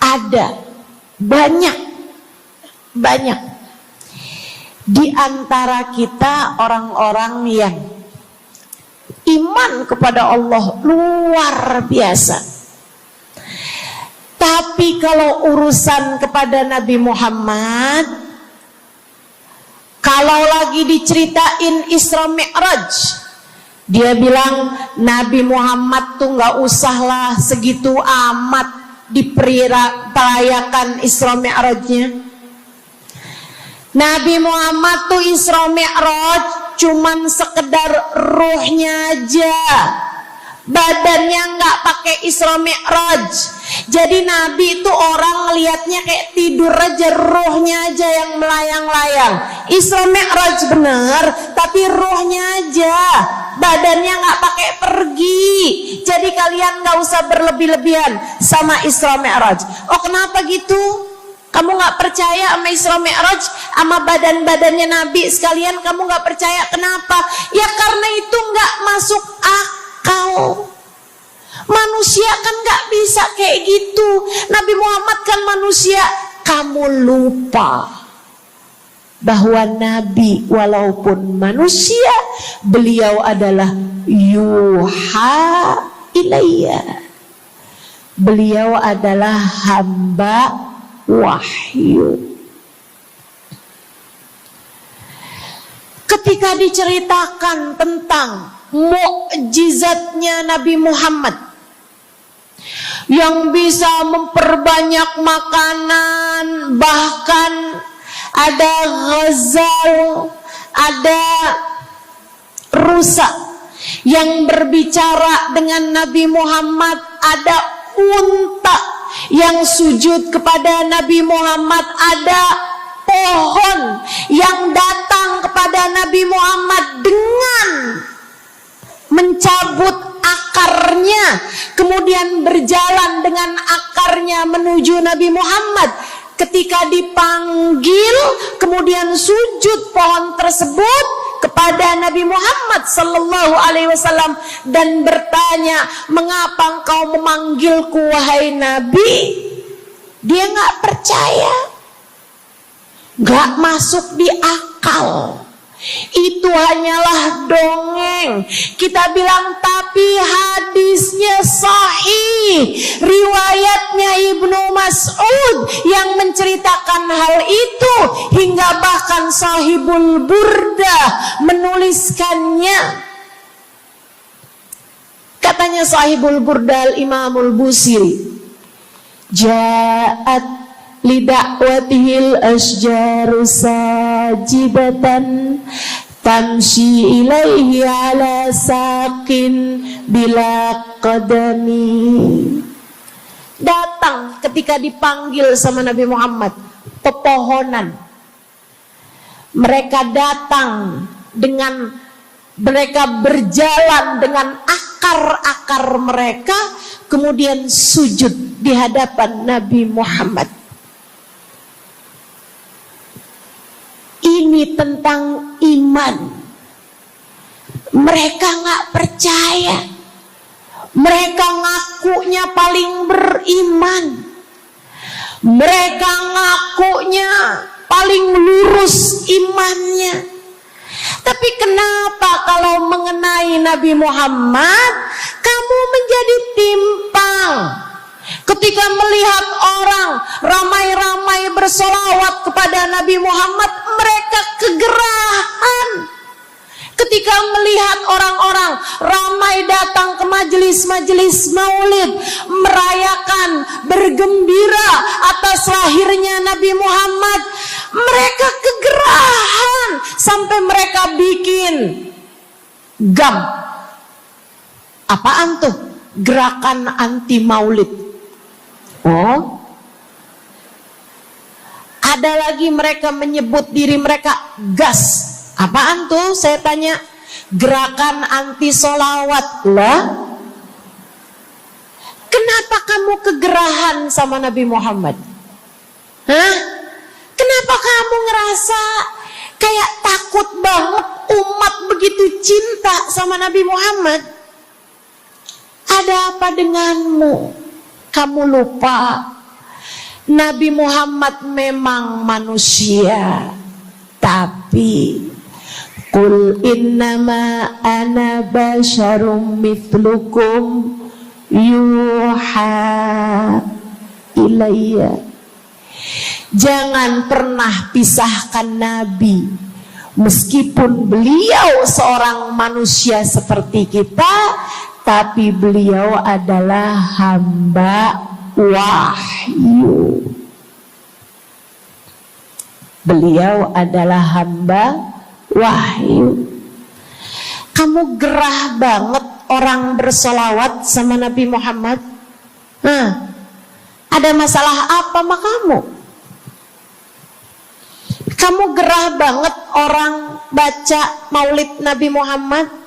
ada banyak di antara kita orang-orang yang iman kepada Allah luar biasa, tapi kalau urusan kepada Nabi Muhammad, kalau lagi diceritain Isra Mi'raj, dia bilang Nabi Muhammad tuh gak usahlah segitu amat diperayakan Isra Mi'rajnya. Nabi Muhammad tuh Isra Mi'raj cuman sekedar ruhnya aja, badannya nggak pakai Isra Mi'raj. Jadi Nabi itu orang ngelihatnya kayak tidur aja, ruhnya aja yang melayang-layang. Isra Mi'raj bener, tapi ruhnya aja, badannya nggak pakai pergi. Jadi kalian nggak usah berlebih-lebihan sama Isra Mi'raj. Oh, kenapa gitu? Kamu gak percaya sama Isra Mi'raj, sama badan-badannya Nabi sekalian, kamu gak percaya. Kenapa? Ya karena itu gak masuk akal. Manusia kan gak bisa kayak gitu. Nabi Muhammad kan manusia. Kamu lupa bahwa Nabi walaupun manusia, beliau adalah yuha ilayya. Beliau adalah hamba wahyu. Ketika diceritakan tentang mukjizatnya Nabi Muhammad yang bisa memperbanyak makanan, bahkan ada ghazal, ada rusa yang berbicara dengan Nabi Muhammad, ada unta yang sujud kepada Nabi Muhammad, ada pohon yang datang kepada Nabi Muhammad dengan mencabut akarnya, kemudian berjalan dengan akarnya menuju Nabi Muhammad. Ketika dipanggil, kemudian sujud pohon tersebut kepada Nabi Muhammad sallallahu alaihi wasallam dan bertanya, "Mengapa engkau memanggilku wahai Nabi?" Dia nggak percaya, nggak masuk di akal. Itu hanyalah dongeng. Kita bilang tapi hadisnya sahih, riwayatnya Ibnu Mas'ud yang menceritakan hal itu, hingga bahkan Sahibul Burda menuliskannya. Katanya Sahibul Burda Imamul Busiri, ja'at lidakwatihil asjaru sajidatan tamshi ilaihi ala saqin bila qadami. Datang ketika dipanggil sama Nabi Muhammad pepohonan. Mereka datang dengan, mereka berjalan dengan akar-akar mereka, kemudian sujud di hadapan Nabi Muhammad. Ini tentang iman. Mereka nggak percaya. Mereka ngakunya paling beriman. Mereka ngakunya paling lurus imannya. Tapi kenapa kalau mengenai Nabi Muhammad kamu menjadi timpang? Ketika melihat orang ramai-ramai bersolawat kepada Nabi Muhammad, mereka kegerahan. Ketika melihat orang-orang ramai datang ke majelis-majelis maulid, merayakan, bergembira atas lahirnya Nabi Muhammad, mereka kegerahan sampai mereka bikin GAM. Apaan tuh? Gerakan anti maulid. Oh, ada lagi mereka menyebut diri mereka GAS. Apaan tuh? Saya tanya. Gerakan anti solawat lah. Kenapa kamu kegerahan sama Nabi Muhammad? Hah? Kenapa kamu ngerasa kayak takut banget umat begitu cinta sama Nabi Muhammad? Ada apa denganmu? Kamu lupa Nabi Muhammad memang manusia, tapi qul innama ana basyarum mithlukum yuha ilayya. Jangan pernah pisahkan Nabi, meskipun beliau seorang manusia seperti kita, tapi beliau adalah hamba wahyu. Beliau adalah hamba wahyu. Kamu gerah banget orang bersolawat sama Nabi Muhammad. Ada masalah apa sama kamu? Kamu gerah banget orang baca maulid Nabi Muhammad.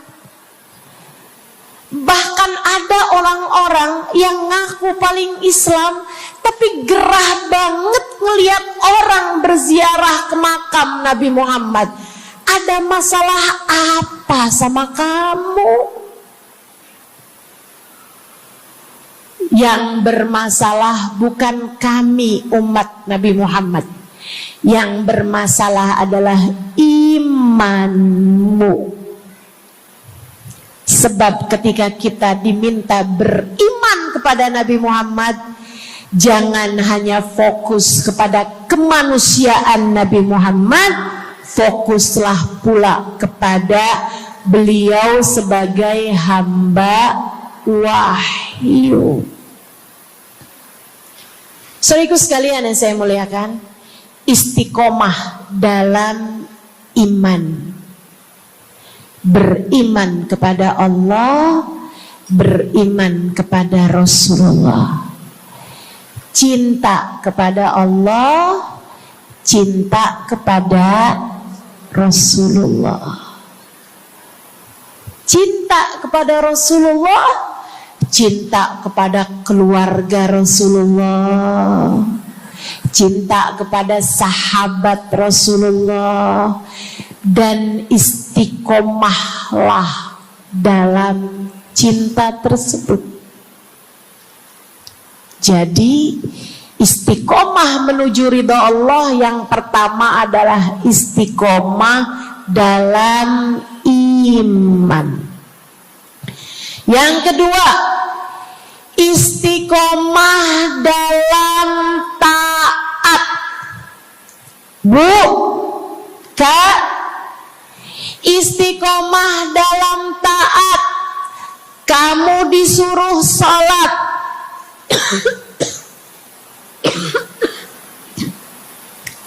Bahkan ada orang-orang yang ngaku paling Islam, tapi gerah banget ngelihat orang berziarah ke makam Nabi Muhammad. Ada masalah apa sama kamu? Yang bermasalah bukan kami umat Nabi Muhammad. Yang bermasalah adalah imanmu. Sebab ketika kita diminta beriman kepada Nabi Muhammad, jangan hanya fokus kepada kemanusiaan Nabi Muhammad, fokuslah pula kepada beliau sebagai hamba wahyu. Saudaraku sekalian yang saya muliakan, istiqomah dalam iman. Beriman kepada Allah, beriman kepada Rasulullah. Cinta kepada Allah, cinta kepada Rasulullah. Cinta kepada Rasulullah, cinta kepada keluarga Rasulullah, cinta kepada sahabat Rasulullah, dan istiqomahlah dalam cinta tersebut. Jadi istiqomah menuju ridha Allah yang pertama adalah istiqomah dalam iman. Yang kedua, istiqomah dalam taat. Bu, Kak, istiqomah dalam taat. Kamu disuruh sholat,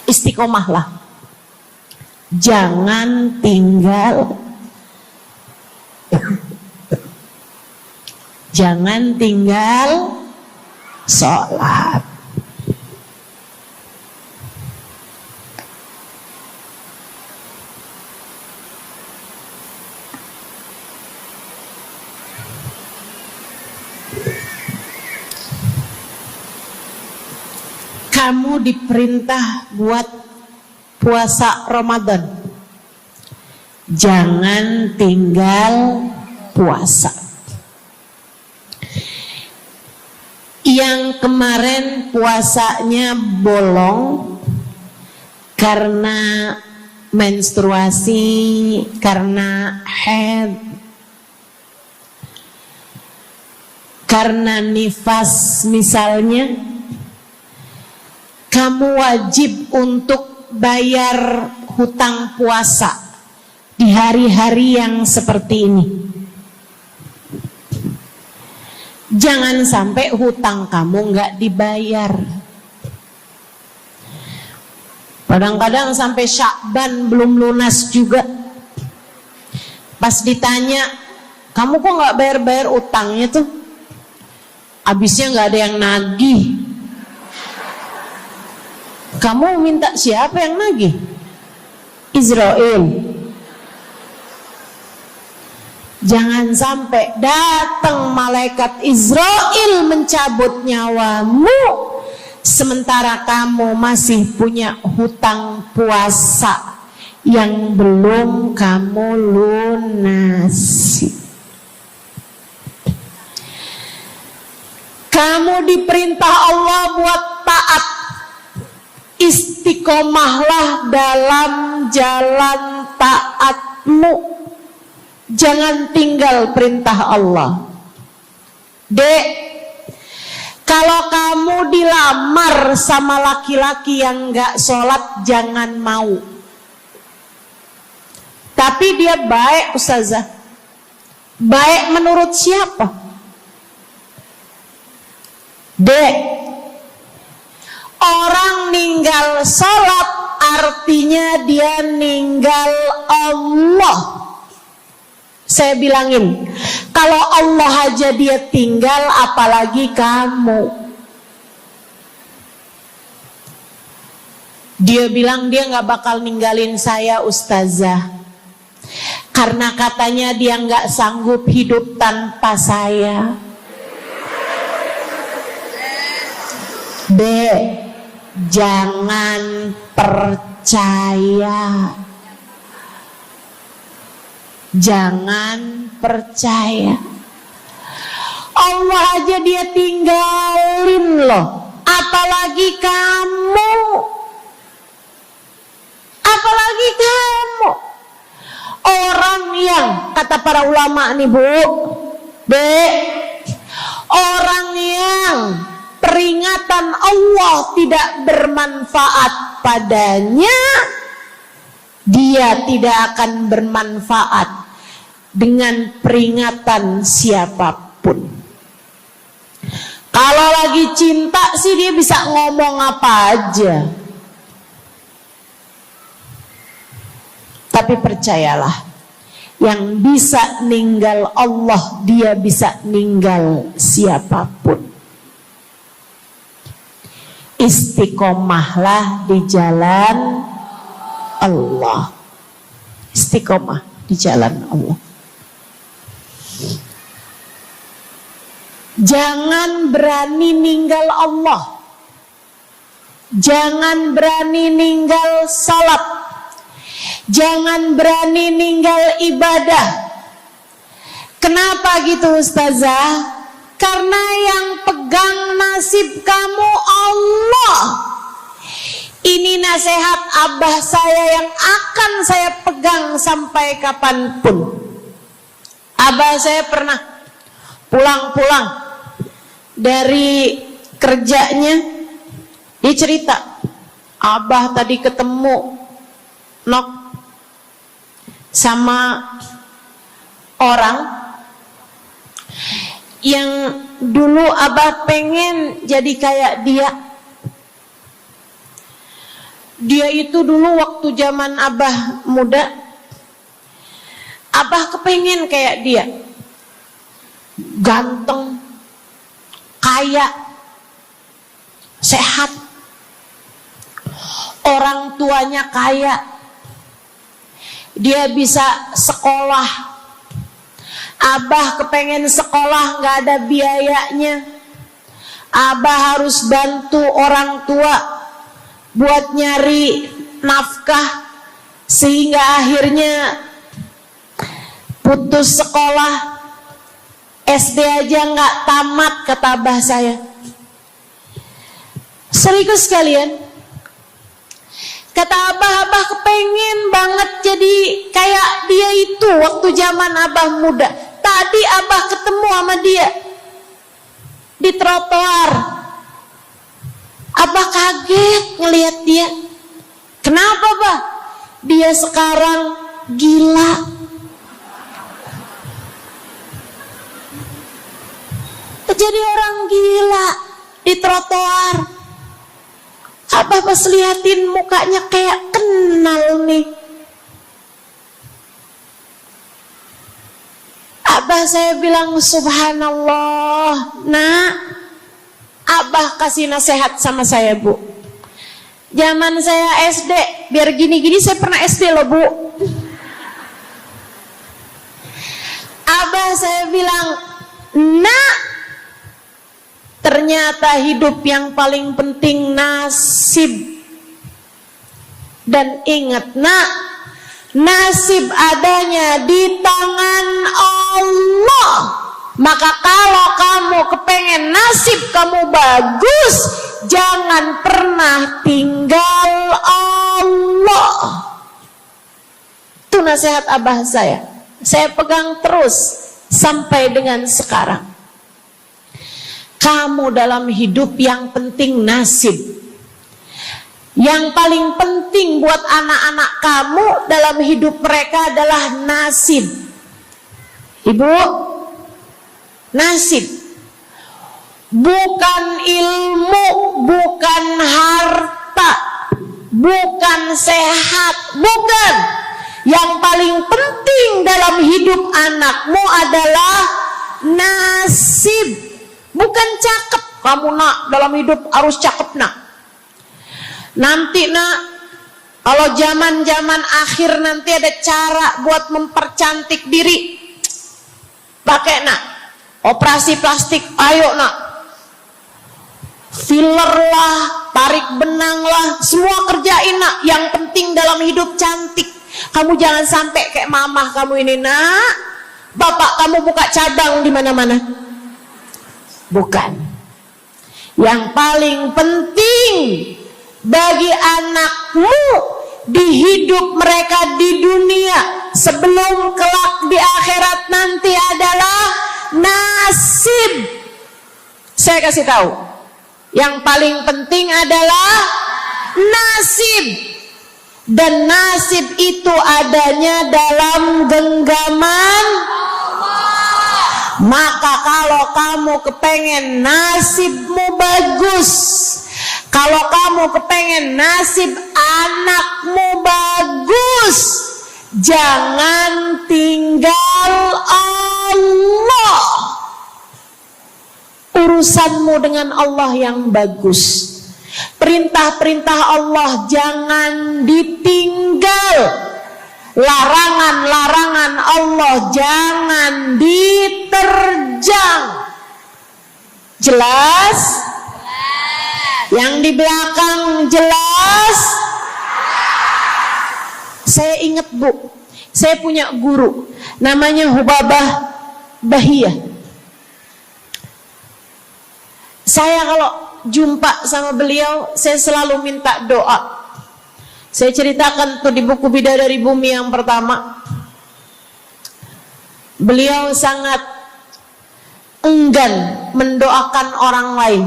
istiqomahlah. Jangan tinggal sholat. Kamu diperintah buat puasa Ramadan. Jangan tinggal puasa. Yang kemarin puasanya bolong karena menstruasi, karena haid, karena nifas misalnya, kamu wajib untuk bayar hutang puasa di hari-hari yang seperti ini. Jangan sampai hutang kamu nggak dibayar. Kadang-kadang sampai Syakban belum lunas juga. Pas ditanya, kamu kok nggak bayar-bayar utangnya tuh? Habisnya nggak ada yang nagih. Kamu minta siapa yang nagih? Israel. Jangan sampai datang malaikat Israel mencabut nyawamu, sementara kamu masih punya hutang puasa yang belum kamu lunasi. Kamu diperintah Allah buat taat. Istiqomahlah dalam jalan taatmu. Jangan tinggal perintah Allah. Dek, kalau kamu dilamar sama laki-laki yang gak sholat, jangan mau. Tapi dia baik, Ustazah. Baik menurut siapa? Dek, orang ninggal sholat artinya dia ninggal Allah. Saya bilangin, kalau Allah aja dia tinggal, apalagi kamu. Dia bilang dia gak bakal ninggalin saya, Ustazah, karena katanya dia gak sanggup hidup tanpa saya. Dek, jangan percaya. Jangan percaya. Allah aja dia tinggalin loh, apalagi kamu. Apalagi kamu. Orang yang, kata para ulama nih Bu, orang yang peringatan Allah tidak bermanfaat padanya, dia tidak akan bermanfaat dengan peringatan siapapun. Kalau lagi cinta sih dia bisa ngomong apa aja. Tapi percayalah, yang bisa ninggal Allah, dia bisa ninggal siapapun. Istiqomahlah di jalan Allah. Istiqomah di jalan Allah. Jangan berani ninggal Allah. Jangan berani ninggal salat. Jangan berani ninggal ibadah. Kenapa gitu Ustazah? Karena yang pegang nasib kamu Allah. Ini nasihat abah saya yang akan saya pegang sampai kapanpun. Abah saya pernah pulang-pulang dari kerjanya, dia cerita, abah tadi ketemu sama orang yang dulu abah pengen jadi kayak dia. Dia itu dulu waktu zaman abah muda, abah kepengen kayak dia, ganteng, kaya, sehat, orang tuanya kaya, dia bisa sekolah. Abah kepengen sekolah, gak ada biayanya. Abah harus bantu orang tua buat nyari nafkah, sehingga akhirnya putus sekolah. SD aja gak tamat, kata abah saya. Serius kalian? Kata abah kepengen banget jadi kayak dia itu waktu zaman abah muda. Tadi abah ketemu sama dia di trotoar. Abah kaget ngelihat dia. Kenapa, Bah? Dia sekarang gila. Jadi orang gila di trotoar. Abah pas liatin mukanya kayak kenal nih. Abah saya bilang subhanallah. Nak, abah kasih nasihat sama saya, Bu. Zaman saya SD, biar gini-gini saya pernah SD loh, Bu. Abah saya bilang, nak, ternyata hidup yang paling penting nasib. Dan ingat nak, nasib adanya di tangan Allah. Maka kalau kamu kepengen nasib kamu bagus, jangan pernah tinggal Allah. Itu nasihat abah saya pegang terus sampai dengan sekarang. Kamu dalam hidup yang penting nasib. Yang paling penting buat anak-anak kamu dalam hidup mereka adalah nasib. Ibu, nasib. Bukan ilmu, bukan harta, bukan sehat, bukan. Yang paling penting dalam hidup anakmu adalah nasib. Bukan cakep. Kamu nak dalam hidup harus cakep nak. Nanti nak, kalau zaman-zaman akhir nanti ada cara buat mempercantik diri. Pakai nak operasi plastik, ayo nak. Filler lah, tarik benang lah, semua kerjain nak. Yang penting dalam hidup cantik. Kamu jangan sampai kayak mamah kamu ini nak. Bapak kamu buka cabang di mana-mana. Bukan. Yang paling penting bagi anakmu di hidup mereka di dunia sebelum kelak di akhirat nanti adalah nasib. Saya kasih tahu, yang paling penting adalah nasib. Dan nasib itu adanya dalam genggaman. Maka kalau kamu kepengen nasibmu bagus, kalau kamu kepengen nasib anakmu bagus, jangan tinggal Allah. Urusanmu dengan Allah yang bagus. Perintah-perintah Allah jangan ditinggal. Larangan-larangan Allah jangan diterjang. Jelas? Yang di belakang jelas? Saya ingat Bu, saya punya guru namanya Hubabah Bahiyah. Saya kalau jumpa sama beliau, saya selalu minta doa. Saya ceritakan tuh di buku Bidadari Bumi yang pertama. Beliau sangat enggan mendoakan orang lain.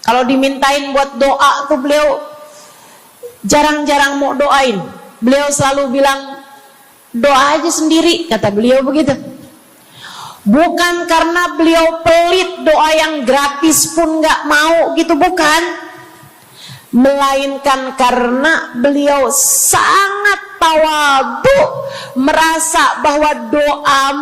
Kalau dimintain buat doa tuh beliau jarang-jarang mau doain. Beliau selalu bilang, doa aja sendiri, kata beliau begitu. Bukan karena beliau pelit, doa yang gratis pun gak mau gitu, bukan. Melainkan karena beliau sangat tawadhu, merasa bahwa doamu